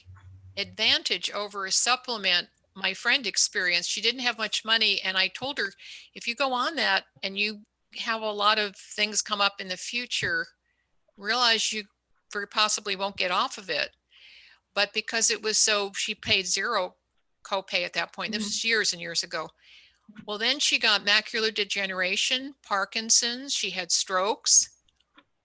advantage over a supplement, my friend experienced, she didn't have much money. And I told her, if you go on that and you have a lot of things come up in the future, realize you very possibly won't get off of it. But because it was so, she paid zero copay at that point. This was years and years ago. Well, then she got macular degeneration, Parkinson's, she had strokes.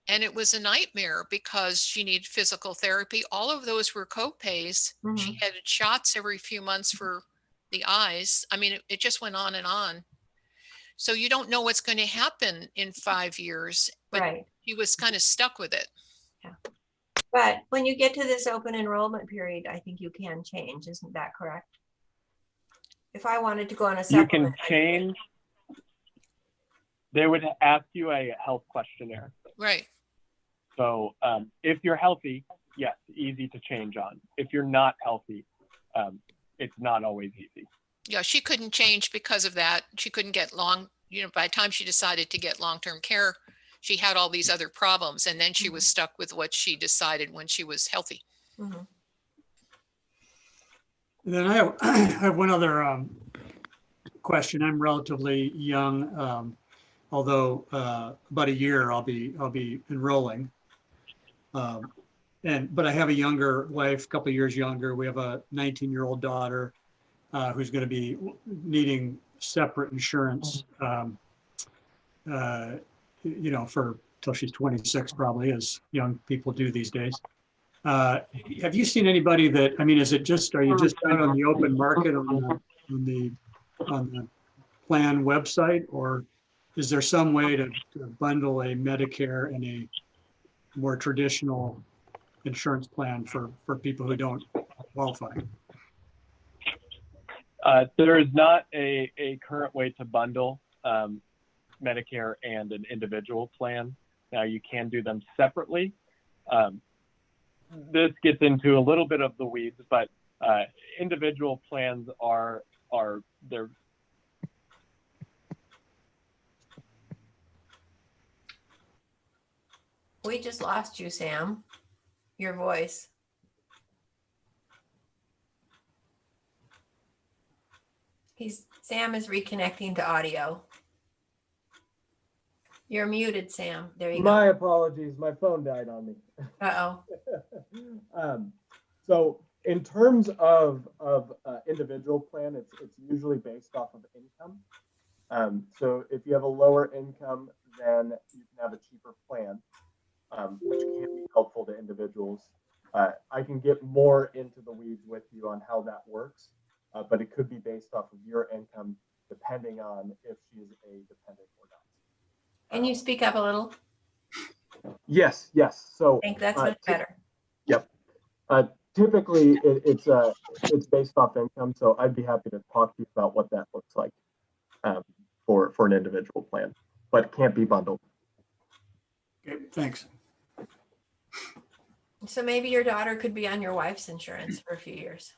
And it was a nightmare because she needed physical therapy. All of those were copays. She had shots every few months for the eyes. I mean, it just went on and on. So you don't know what's going to happen in 5 years, but Right. he was kind of stuck with it. Yeah. But when you get to this open enrollment period, I think you can change. Isn't that correct? If I wanted to go on a You supplement, can change. They would ask you a health questionnaire. Right. So if you're healthy, yes, easy to change on. If you're not healthy, it's not always easy. Yeah, she couldn't change because of that. She couldn't get by the time she decided to get long-term care, she had all these other problems. And then she was stuck with what she decided when she was healthy. Mhm. Then I have one other question. I'm relatively young, although about a year I'll be enrolling. But I have a younger wife, a couple of years younger. We have a 19-year-old daughter who's going to be needing separate insurance, for till she's 26, probably, as young people do these days. Have you seen anybody that? I mean, are you just out on the open market on the plan website, or is there some way to bundle a Medicare and a more traditional insurance plan for people who don't qualify? There is not a current way to bundle Medicare and an individual plan. Now you can do them separately. This gets into a little bit of the weeds, but individual plans they're. We just lost you, Sam. Your voice. Sam is reconnecting to audio. You're muted, Sam. There you My go. apologies. My phone died on me. Uh-oh. So in terms of individual plan, it's usually based off of income. So if you have a lower income, then you can have a cheaper plan, which can be helpful to individuals. I can get more into the weeds with you on how that works, but it could be based off of your income, depending on if she is a dependent or not. Can you speak up a little? Yes. So I think that's much better. Yep. Typically, it's based off income, so I'd be happy to talk to you about what that looks like for an individual plan, but it can't be bundled. Okay, thanks. So maybe your daughter could be on your wife's insurance for a few years.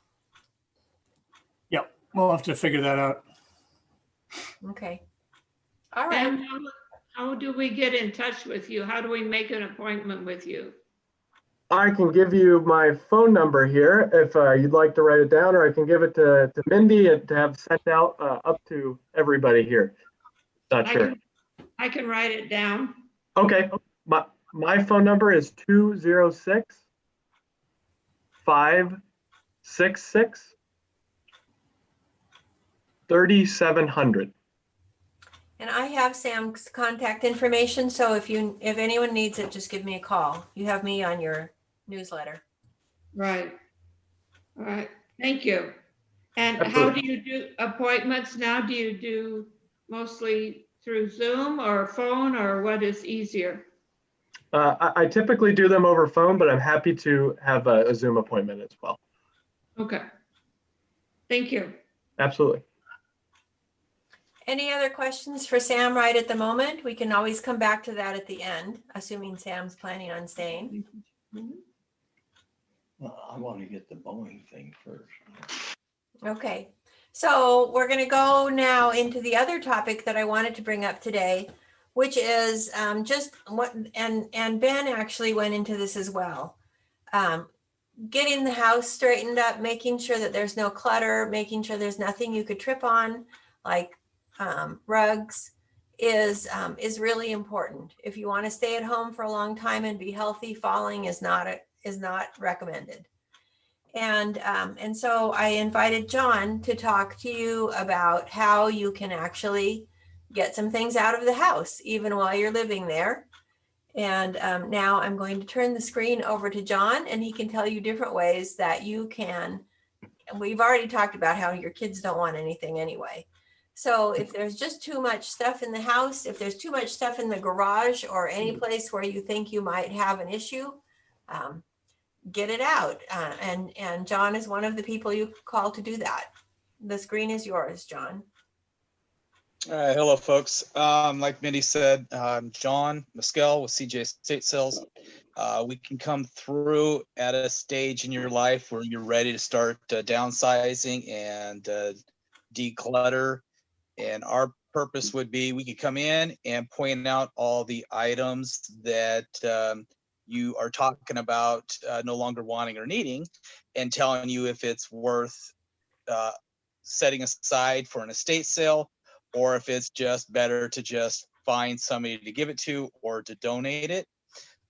Yep, we'll have to figure that out. Okay. All right. And how do we get in touch with you? How do we make an appointment with you? I can give you my phone number here if you'd like to write it down, or I can give it to Mindy and to have sent out up to everybody here. Not sure. I can write it down. Okay. My phone number is 206 566 3700. And I have Sam's contact information, so if anyone needs it, just give me a call. You have me on your newsletter. Right. All right. Thank you. And Absolutely. how do you do appointments now? Do you do mostly through Zoom or phone, or what is easier? I typically do them over phone, but I'm happy to have a Zoom appointment as well. Okay. Thank you. Absolutely. Any other questions for Sam right at the moment? We can always come back to that at the end, assuming Sam's planning on staying. Well, I want to get the Boeing thing first. Okay, so we're going to go now into the other topic that I wanted to bring up today, which is just what, and Ben actually went into this as well. Getting the house straightened up, making sure that there's no clutter, making sure there's nothing you could trip on, like rugs, is really important. If you want to stay at home for a long time and be healthy, falling is not recommended. And so I invited John to talk to you about how you can actually get some things out of the house, even while you're living there. And now I'm going to turn the screen over to John, and he can tell you different ways that you can. And we've already talked about how your kids don't want anything anyway. So if there's just too much stuff in the house, if there's too much stuff in the garage or any place where you think you might have an issue, get it out. And John is one of the people you call to do that. The screen is yours, John. All right, hello, folks. Like Mindy said, I'm John Mescal with CJ Estate Sales. We can come through at a stage in your life where you're ready to start downsizing and declutter. And our purpose would be we could come in and point out all the items that you are talking about no longer wanting or needing, and telling you if it's worth setting aside for an estate sale, or if it's just better to just find somebody to give it to or to donate it.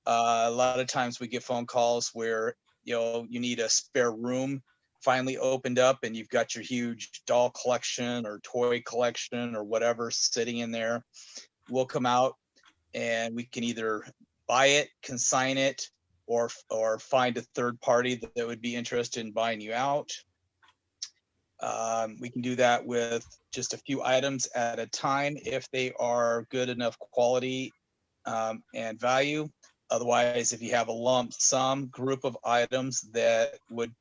A lot of times we get phone calls where, you need a spare room finally opened up and you've got your huge doll collection or toy collection or whatever sitting in there. We'll come out and we can either buy it, consign it, or find a third party that would be interested in buying you out. We can do that with just a few items at a time if they are good enough quality and value. Otherwise, if you have a lump sum group of items that would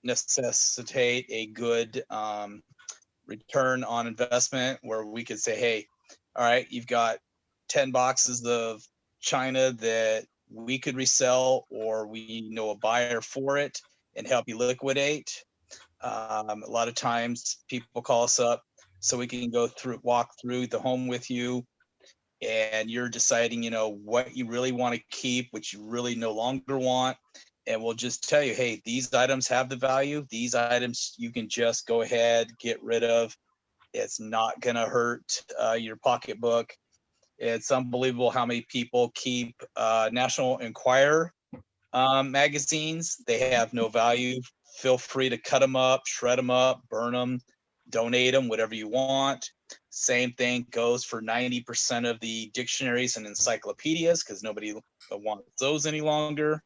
necessitate a good return on investment, where we could say, hey, all right, you've got 10 boxes of china that we could resell, or we know a buyer for it and help you liquidate. A lot of times people call us up so we can walk through the home with you, and you're deciding, what you really want to keep, what you really no longer want. And we'll just tell you, hey, these items have the value. These items you can just go ahead, get rid of. It's not going to hurt your pocketbook. It's unbelievable how many people keep National Enquirer magazines. They have no value. Feel free to cut them up, shred them up, burn them, donate them, whatever you want. Same thing goes for 90% of the dictionaries and encyclopedias, because nobody wants those any longer.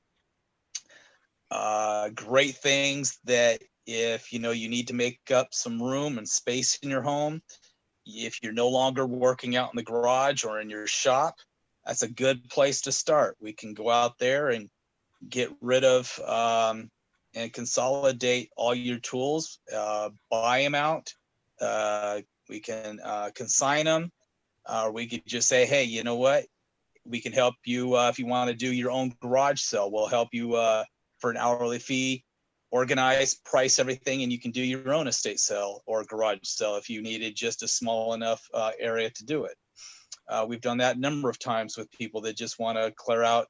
Great things that if you need to make up some room and space in your home, if you're no longer working out in the garage or in your shop, that's a good place to start. We can go out there and get rid of and consolidate all your tools, buy them out. We can consign them, or we could just say, hey, you know what? We can help you if you want to do your own garage sale. We'll help you for an hourly fee, organize, price everything, and you can do your own estate sale or garage sale if you needed just a small enough area to do it. We've done that a number of times with people that just want to clear out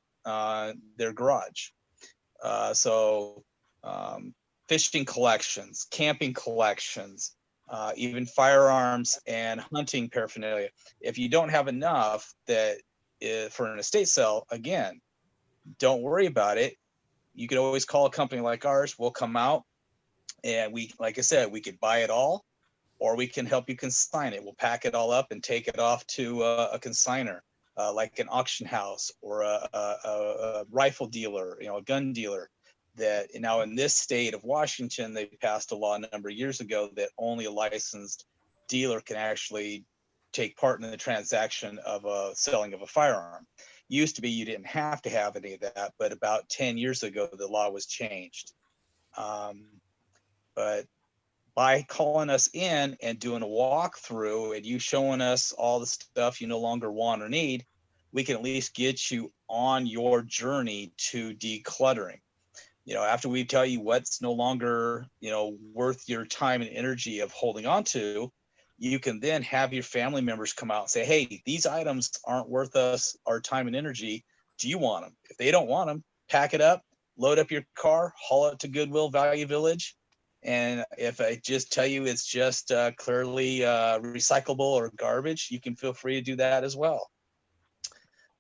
their garage. Fishing collections, camping collections, even firearms and hunting paraphernalia. If you don't have enough that for an estate sale, again, don't worry about it. You could always call a company like ours. We'll come out and we, like I said, we could buy it all, or we can help you consign it. We'll pack it all up and take it off to a consigner, like an auction house or a rifle dealer, a gun dealer. That now in this state of Washington, they passed a law a number of years ago that only a licensed dealer can actually take part in the transaction of a selling of a firearm. Used to be you didn't have to have any of that, but about 10 years ago, the law was changed. But by calling us in and doing a walkthrough and you showing us all the stuff you no longer want or need, we can at least get you on your journey to decluttering. After we tell you what's no longer, worth your time and energy of holding on to, you can then have your family members come out and say, hey, these items aren't worth us our time and energy. Do you want them? If they don't want them, pack it up, load up your car, haul it to Goodwill, Value Village. And if I just tell you it's just clearly recyclable or garbage, you can feel free to do that as well.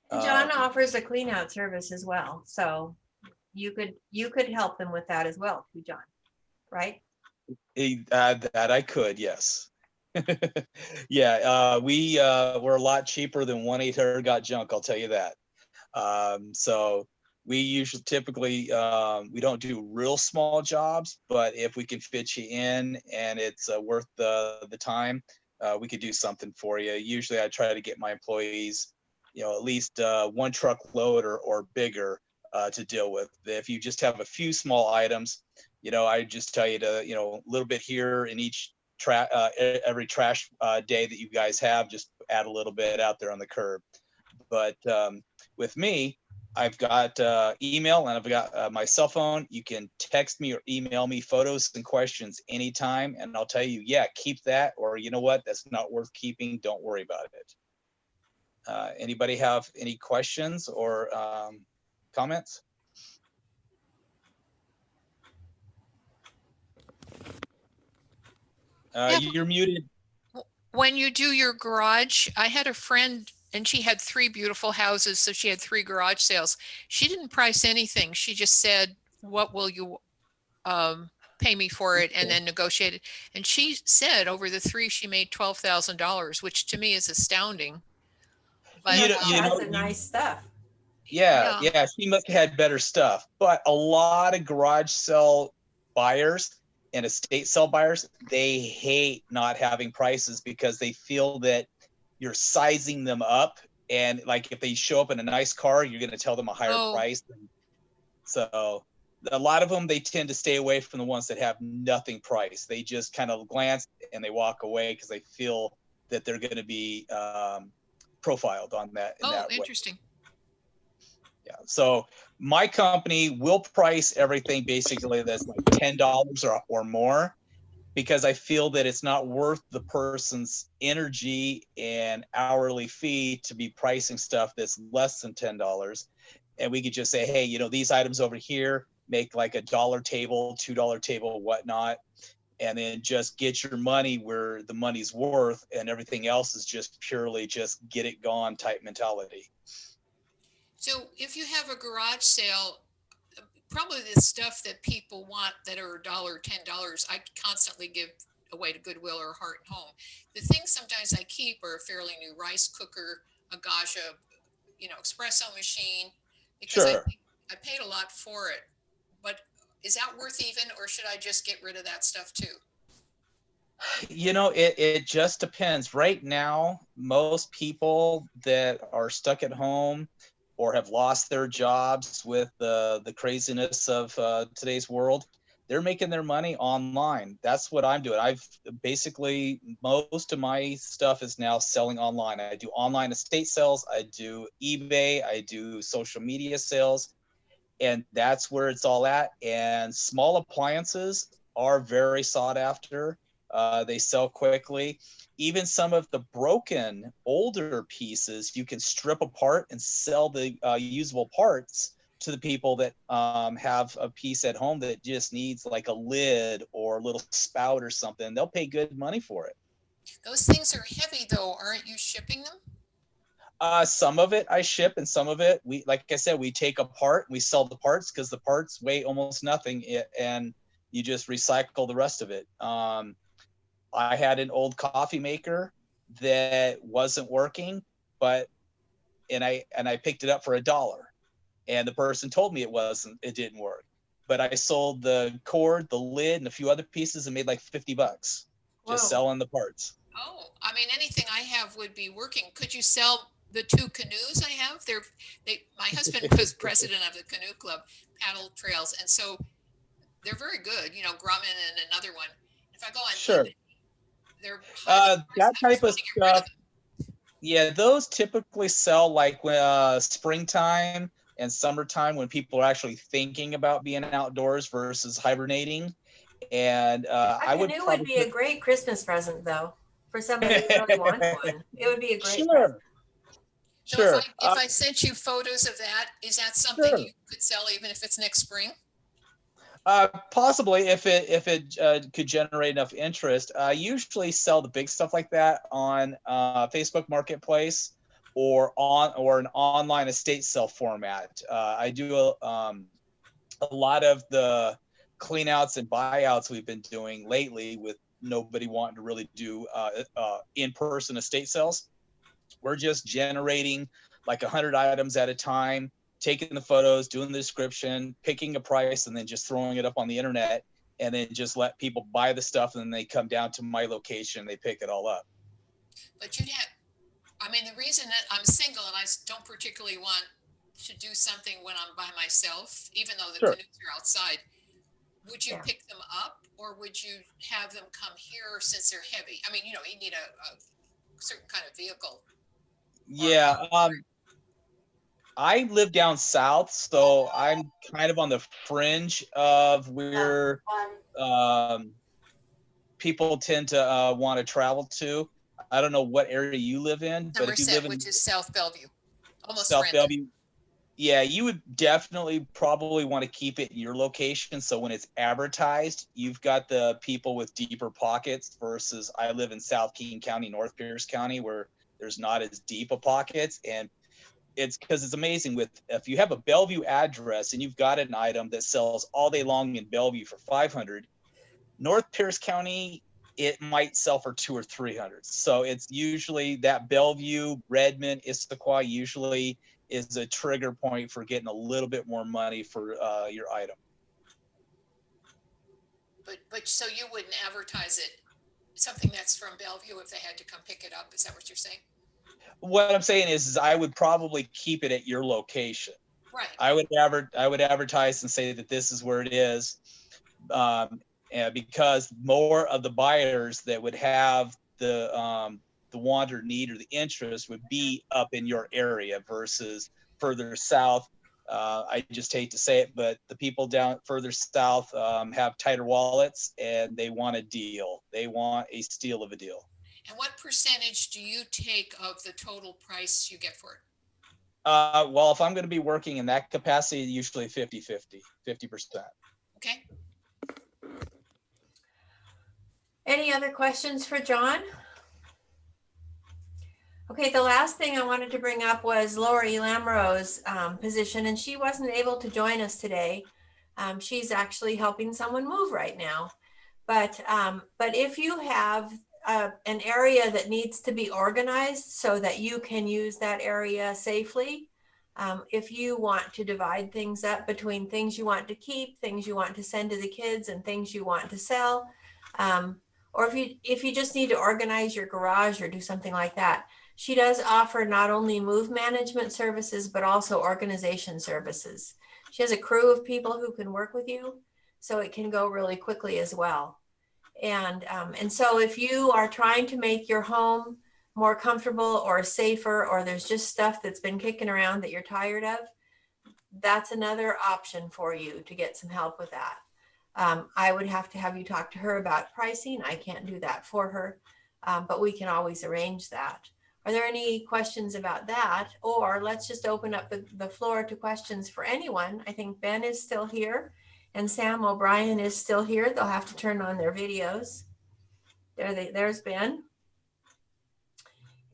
John offers a clean out service as well. So you could help them with that as well too, John, right? That I could, yes. Yeah, we're a lot cheaper than 1-800-GOT-JUNK, I'll tell you that. So we typically we don't do real small jobs, but if we can fit you in and it's worth the time, we could do something for you. Usually I try to get my employees, at least one truckload or bigger to deal with. If you just have a few small items, I just tell you to, a little bit here in each every trash day that you guys have, just add a little bit out there on the curb. But with me, I've got email and I've got my cell phone. You can text me or email me photos and questions anytime, and I'll tell you, yeah, keep that, or you know what, that's not worth keeping. Don't worry about it. Anybody have any questions or comments? You're muted. When you do your garage, I had a friend and she had 3 beautiful houses. So she had 3 garage sales. She didn't price anything. She just said, what will you pay me for it? And then negotiated. And she said over the 3, she made $12,000, which to me is astounding. But that's nice stuff. Yeah, she must have had better stuff. But a lot of garage sale buyers and estate sale buyers, they hate not having prices because they feel that you're sizing them up. And like if they show up in a nice car, you're going to tell them a higher price. So a lot of them, they tend to stay away from the ones that have nothing priced. They just kind of glance and they walk away because they feel that they're going to be profiled on that. Interesting. Way. Yeah. So my company will price everything basically that's like $10 or more, because I feel that it's not worth the person's energy and hourly fee to be pricing stuff that's less than $10. And we could just say, hey, these items over here make like $1 table, $2 table, whatnot. And then just get your money where the money's worth, and everything else is just purely just get it gone type mentality. So if you have a garage sale, probably the stuff that people want that are $1, $10, I constantly give away to Goodwill or Heart and Home. The things sometimes I keep are a fairly new rice cooker, a Gaja, espresso machine, because I paid a lot for it. But is that worth even, or should I just get rid of that stuff too? It just depends. Right now, most people that are stuck at home or have lost their jobs with the craziness of today's world, they're making their money online. That's what I'm doing. I've basically, most of my stuff is now selling online. I do online estate sales, I do eBay, I do social media sales, and that's where it's all at. And small appliances are very sought after. They sell quickly. Even some of the broken older pieces, you can strip apart and sell the usable parts to the people that have a piece at home that just needs like a lid or a little spout or something. They'll pay good money for it. Those things are heavy though. Aren't you shipping them? Some of it I ship, and some of it like I said, we take apart, we sell the parts because the parts weigh almost nothing, and you just recycle the rest of it. I had an old coffee maker that wasn't working, and I picked it up for $1. And the person told me it didn't work. But I sold the cord, the lid, and a few other pieces and made like $50 just Whoa. selling the parts. Oh, I mean, anything I have would be working. Could you sell the 2 canoes I have? My husband was president of the canoe club, Paddle Trails, and so they're very good. You know, Grumman and another one. If I go on Sure. eBay, they're that type of stuff. Yeah, those typically sell like springtime and summertime when people are actually thinking about being outdoors versus hibernating. And A canoe would be a great Christmas present, though, for somebody who really wants one. It would be a great present. So Sure. if I sent you photos of that, is that something you could sell even if it's next spring? Possibly, if it could generate enough interest. I usually sell the big stuff like that on Facebook Marketplace or an online estate sale format. I do a lot of the cleanouts and buyouts we've been doing lately with nobody wanting to really do in-person estate sales. We're just generating like 100 items at a time, taking the photos, doing the description, picking a price, and then just throwing it up on the internet, and then just let people buy the stuff, and then they come down to my location, they pick it all up. But I mean, the reason that I'm single and I don't particularly want to do something when I'm by myself, even though the canoes are outside, would you pick them up, or would you have them come here since they're heavy? I mean, you need a certain kind of vehicle. Yeah. I live down south, so I'm kind of on the fringe of where people tend to want to travel to. I don't know what area you live in, but if you live in which is South Bellevue, almost South Brandon. Bellevue, yeah, you would definitely probably want to keep it in your location. So when it's advertised, you've got the people with deeper pockets versus I live in South King County, North Pierce County, where there's not as deep a pockets. And it's because it's amazing if you have a Bellevue address and you've got an item that sells all day long in Bellevue for 500, North Pierce County, it might sell for 200 or 300. So it's usually that Bellevue, Redmond, Issaquah usually is a trigger point for getting a little bit more money for your item. But so you wouldn't advertise it, something that's from Bellevue, if they had to come pick it up? Is that what you're saying? What I'm saying is I would probably keep it at your location. Right. I would advertise and say that this is where it is, and because more of the buyers that would have the want or need or the interest would be up in your area versus further south. I just hate to say it, but the people down further south have tighter wallets and they want a deal. They want a steal of a deal. And what percentage do you take of the total price you get for it? Well, if I'm going to be working in that capacity, usually 50-50, 50%. Okay. Any other questions for John? Okay, the last thing I wanted to bring up was Lori Lamro's position, and she wasn't able to join us today. She's actually helping someone move right now. But if you have an area that needs to be organized so that you can use that area safely, if you want to divide things up between things you want to keep, things you want to send to the kids, and things you want to sell, or if you just need to organize your garage or do something like that, she does offer not only move management services, but also organization services. She has a crew of people who can work with you. so it can go really quickly as well. And so if you are trying to make your home more comfortable or safer, or there's just stuff that's been kicking around that you're tired of, that's another option for you to get some help with that. I would have to have you talk to her about pricing. I can't do that for her, but we can always arrange that. Are there any questions about that? Or let's just open up the floor to questions for anyone. I think Ben is still here and Sam O'Brien is still here. They'll have to turn on their videos. There's Ben.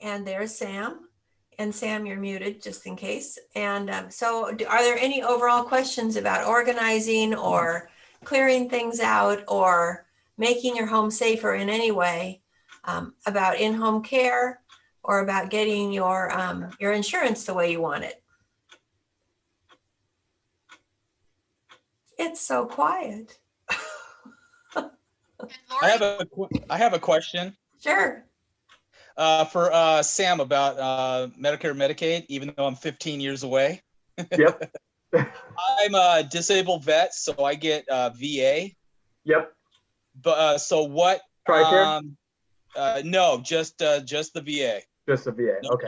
And there's Sam. And Sam, you're muted just in case. And so are there any overall questions about organizing or clearing things out or making your home safer in any way, about in-home care or about getting your insurance the way you want it? It's so quiet. I have a question. Sure. For Sam about Medicare, Medicaid, even though I'm 15 years away. Yep. I'm a disabled vet, so I get VA. Yep. But so what? TRICARE? No, just the VA. Just the VA. No, Okay.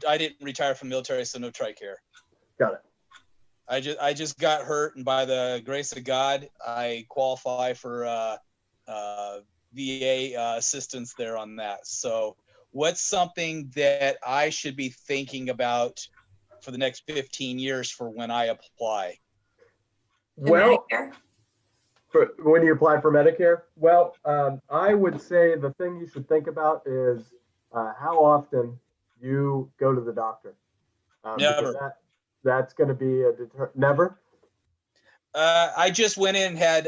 I didn't retire from military, so no TRICARE. Got it. I just got hurt, and by the grace of God, I qualify for VA assistance there on that. So what's something that I should be thinking about for the next 15 years for when I apply? Well, Medicare? for when you apply for Medicare, well, I would say the thing you should think about is how often you go to the doctor. Never. That's going to be never. I just went in and had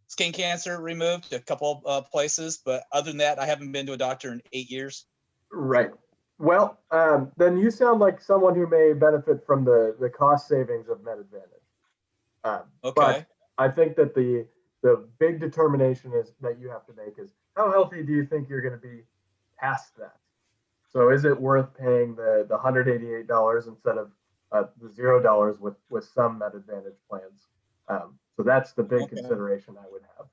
skin cancer removed a couple places, but other than that, I haven't been to a doctor in 8 years. Right. Well, then you sound like someone who may benefit from the cost savings of Med Advantage. Okay. But I think that the big determination is that you have to make is how healthy do you think you're going to be past that? So is it worth paying the $188 instead of the $0 with some Med Advantage plans? So that's the big consideration I would have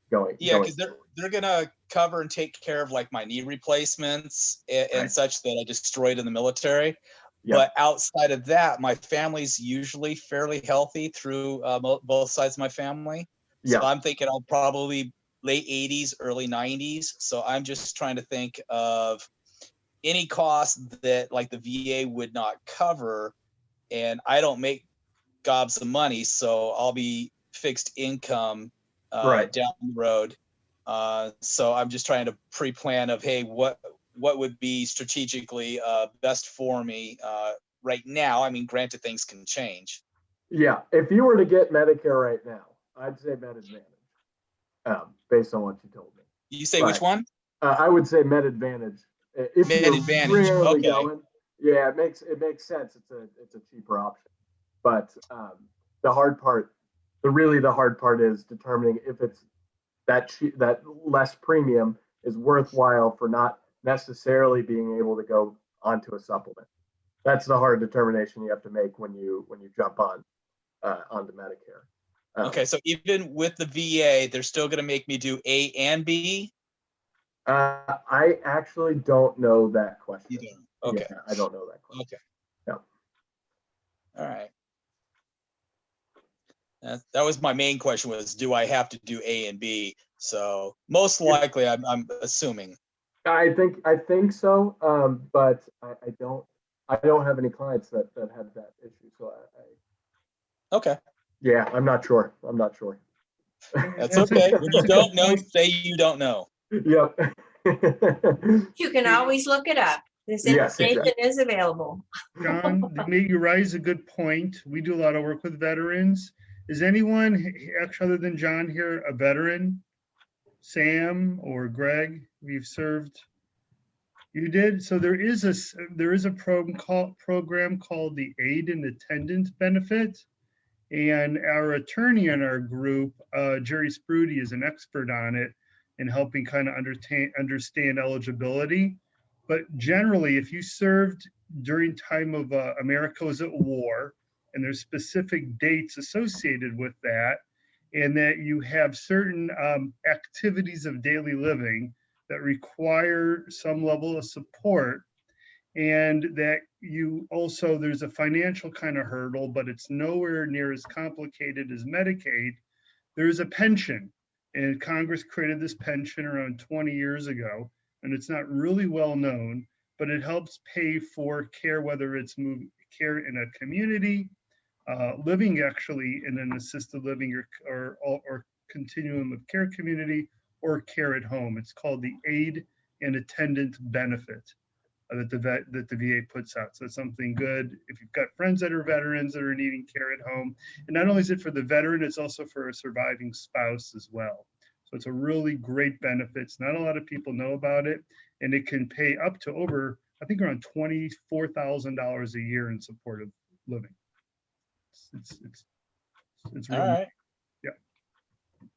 going. Yeah, because they're gonna cover and take care of like my knee replacements and such that I destroyed in the military. Yep. But outside of that, my family's usually fairly healthy through both sides of my family. Yeah. So I'm thinking I'll probably late 80s, early 90s. So I'm just trying to think of any cost that like the VA would not cover, and I don't make gobs of money, so I'll be fixed income down the road. So I'm just trying to pre-plan of, hey, what would be strategically best for me right now. I mean, granted, things can change. Yeah, if you were to get Medicare right now, I'd say Med Advantage, based on what you told me. You say which one? I would say Med Advantage. If Med you're Advantage, really okay. going, yeah, it makes sense. It's a cheaper option. But the hard part is determining if it's that less premium is worthwhile for not necessarily being able to go onto a supplement. That's the hard determination you have to make when you jump onto Medicare. Okay, so even with the VA, they're still going to make me do A and B? I actually don't know that question. You don't? Okay. Yeah, I don't know that question. Okay. Yeah. All right. That was my main question, was do I have to do A and B? So most likely I'm assuming. I think so. But I don't have any clients that had that issue. So Okay. Yeah, I'm not sure. That's okay. When you don't know, say you don't know. Yep. You can always look it up. This information is available. John, you raise a good point. We do a lot of work with veterans. Is anyone, actually other than John here, a veteran? Sam or Greg, we've served? You did? So there is a program called the Aid and Attendant Benefit. And our attorney in our group, Jerry Sprudy, is an expert on it and helping kind of understand eligibility. But generally, if you served during time of America was at war, and there's specific dates associated with that, and that you have certain activities of daily living that require some level of support, and that you also, there's a financial kind of hurdle, but it's nowhere near as complicated as Medicaid. There's a pension, and Congress created this pension around 20 years ago, and it's not really well known, but it helps pay for care, whether it's care in a community, living actually in an assisted living or continuum of care community, or care at home. It's called the aid and attendant benefit that the VA puts out. So it's something good if you've got friends that are veterans that are needing care at home. And not only is it for the veteran, it's also for a surviving spouse as well. So it's a really great benefit. Not a lot of people know about it, and it can pay up to over, I think, around $24,000 a year in supportive living. It's All really, right. yeah.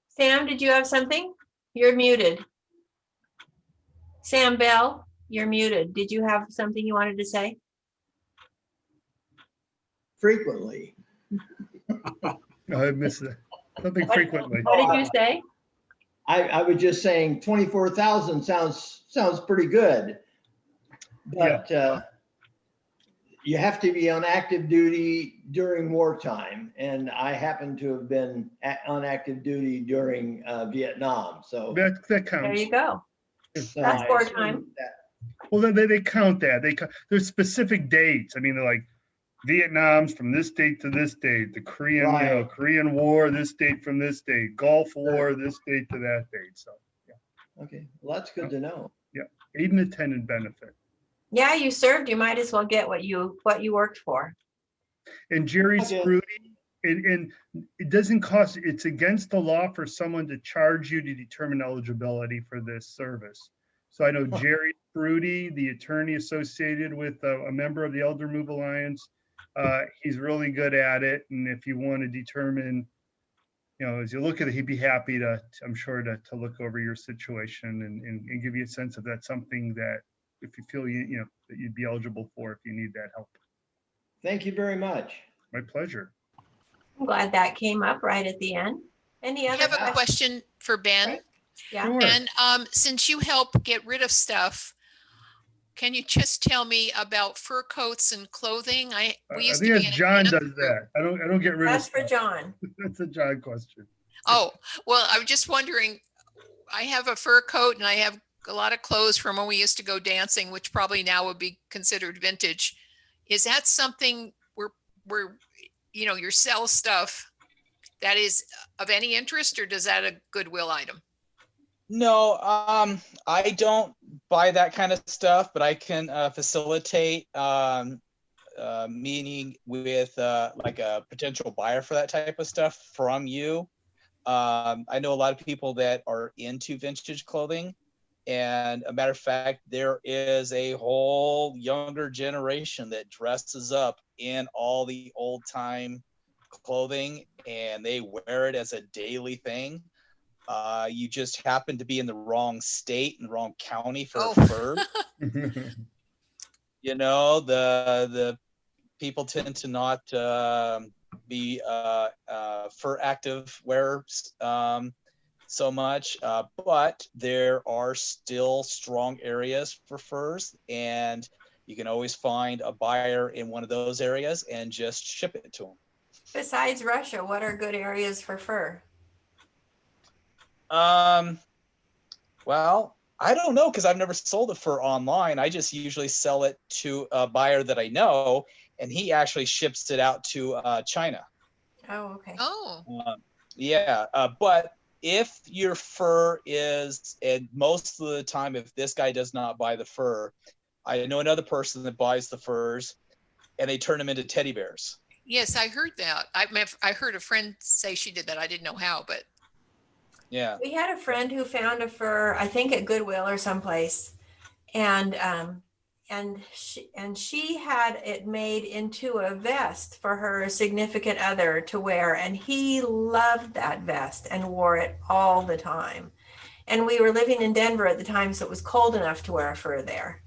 Sam, did you have something? You're muted. Sam Bell, you're muted. Did you have something you wanted to say? Frequently. I miss that. Something frequently. What did you say? I was just saying 24,000 sounds pretty good. But you have to be on active duty during wartime. And I happen to have been on active duty during Vietnam. So That counts. There you go. so That's I wartime. assume that- Well, they count that. There's specific dates. I mean, they're like Vietnam's from this date to this date, the Korean, Right. Korean War, this date from this date, Gulf War, this date to that date. So, yeah, Okay, well, that's good to know. aid and attendant benefit. Yeah, you served. You might as well get what you worked for. And Jerry Okay. Sprudy, and it doesn't cost, it's against the law for someone to charge you to determine eligibility for this service. So I know Jerry Sprudy, the attorney associated with a member of the Elder Move Alliance, he's really good at it. And if you want to determine, as you look at it, he'd be happy to, I'm sure, to look over your situation and give you a sense of that's something that if you feel that you'd be eligible for if you need that help. Thank you very much. My pleasure. I'm glad that came up right at the end. Any I other have a question for Ben. Yeah. Sure. And since you help get rid of stuff, can you just tell me about fur coats and clothing? We I used think to that's be in a John panther does group. that. I don't get rid of That's for stuff. John. That's a John question. Oh, well, I was just wondering, I have a fur coat and I have a lot of clothes from when we used to go dancing, which probably now would be considered vintage. Is that something where you sell stuff that is of any interest, or does that a Goodwill item? No, I don't buy that kind of stuff, but I can facilitate meeting with like a potential buyer for that type of stuff from you. I know a lot of people that are into vintage clothing, and a matter of fact, there is a whole younger generation that dresses up in all the old time clothing, and they wear it as a daily thing. You just happen to be in the wrong state and wrong county for fur. The people tend to not be fur active wearers so much, but there are still strong areas for furs, and you can always find a buyer in one of those areas and just ship it to them. Besides Russia, what are good areas for fur? Well, I don't know, because I've never sold a fur online. I just usually sell it to a buyer that I know, and he actually ships it out to China. Oh, okay. Oh, But if your fur is, and most of the time, if this guy does not buy the fur, I know another person that buys the furs, and they turn them into teddy bears. yes, I heard that. I heard a friend say she did that. I didn't know how, but Yeah. We had a friend who found a fur, I think at Goodwill or someplace, and she had it made into a vest for her significant other to wear, and he loved that vest and wore it all the time. And we were living in Denver at the time, so it was cold enough to wear a fur there.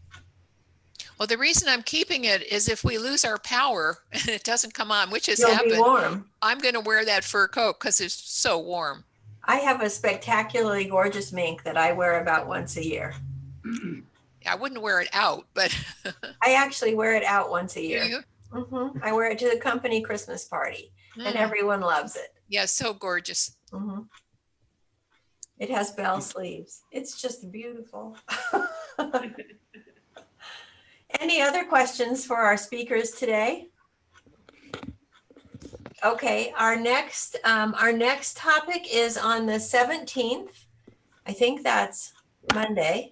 Well, the reason I'm keeping it is if we lose our power and it doesn't come on, which has You'll be happened, warm. I'm going to wear that fur coat because it's so warm. I have a spectacularly gorgeous mink that I wear about once a year. I wouldn't wear it out, but I actually wear it out once a do year. you? I wear it to the company Christmas party and Mm. everyone loves it. Yeah, so gorgeous. It has bell sleeves. It's just beautiful. Any other questions for our speakers today? Okay, our next topic is on the 17th. I think that's Monday.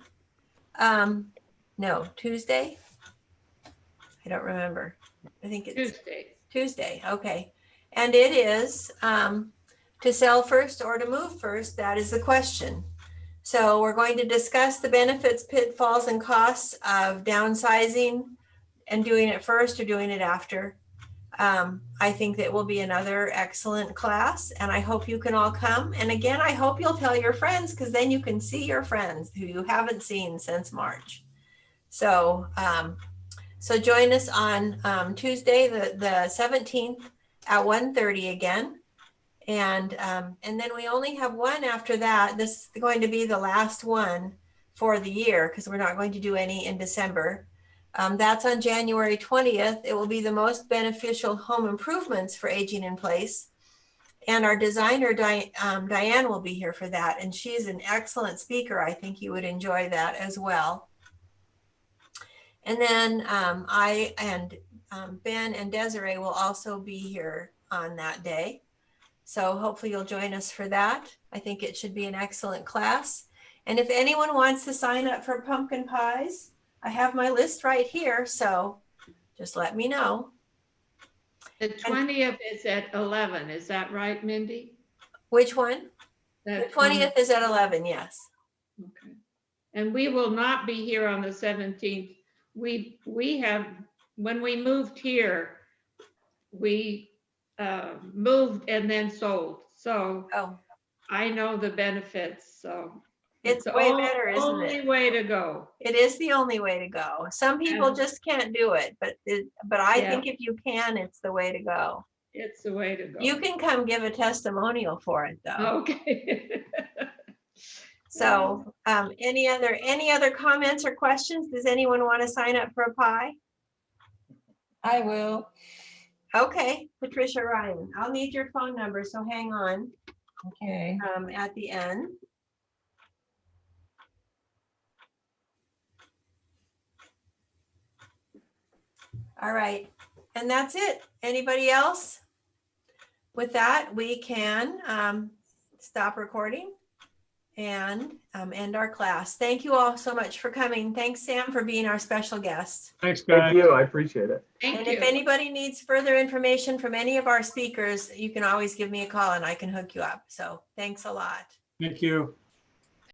No, Tuesday. I don't remember. I think it's Tuesday. Okay. And it is to sell first or to move first. That is the question. So we're going to discuss the benefits, pitfalls, and costs of downsizing and doing it first or doing it after. I think that will be another excellent class, and I hope you can all come. And again, I hope you'll tell your friends, because then you can see your friends who you haven't seen since March. So, so join us on Tuesday, the 17th at 1:30 again. And then we only have one after that. This is going to be the last one for the year because we're not going to do any in December. That's on January 20th. It will be the most beneficial home improvements for aging in place. And our designer, Diane, will be here for that. And she's an excellent speaker. I think you would enjoy that as well. And then I and Ben and Desiree will also be here on that day. So hopefully you'll join us for that. I think it should be an excellent class. And if anyone wants to sign up for pumpkin pies, I have my list right here. So just let me know. The 20th is at 11. Is that right, Mindy? Which one? The 20th is at 11, yes. Okay. And we will not be here on the 17th. We have, when we moved here, we moved and then sold. So I know the benefits. So it's way better, isn't it? Only way to go. It is the only way to go. Some people just can't do it, but I think if you can, it's the way to go. It's the way to go. You can come give a testimonial for it, though. Okay. So, any other comments or questions? Does anyone want to sign up for a pie? I will. Okay, Patricia Ryan. I'll need your phone number, so hang on. Okay. At the end. All right, and that's it. Anybody else? With that, we can stop recording and end our class. Thank you all so much for coming. Thanks, Sam, for being our special guest. Thanks, guys. Thank you. I appreciate it. And if anybody needs further information from any of our speakers, you can always give me a call and I can hook you up. So thanks a lot. Thank you.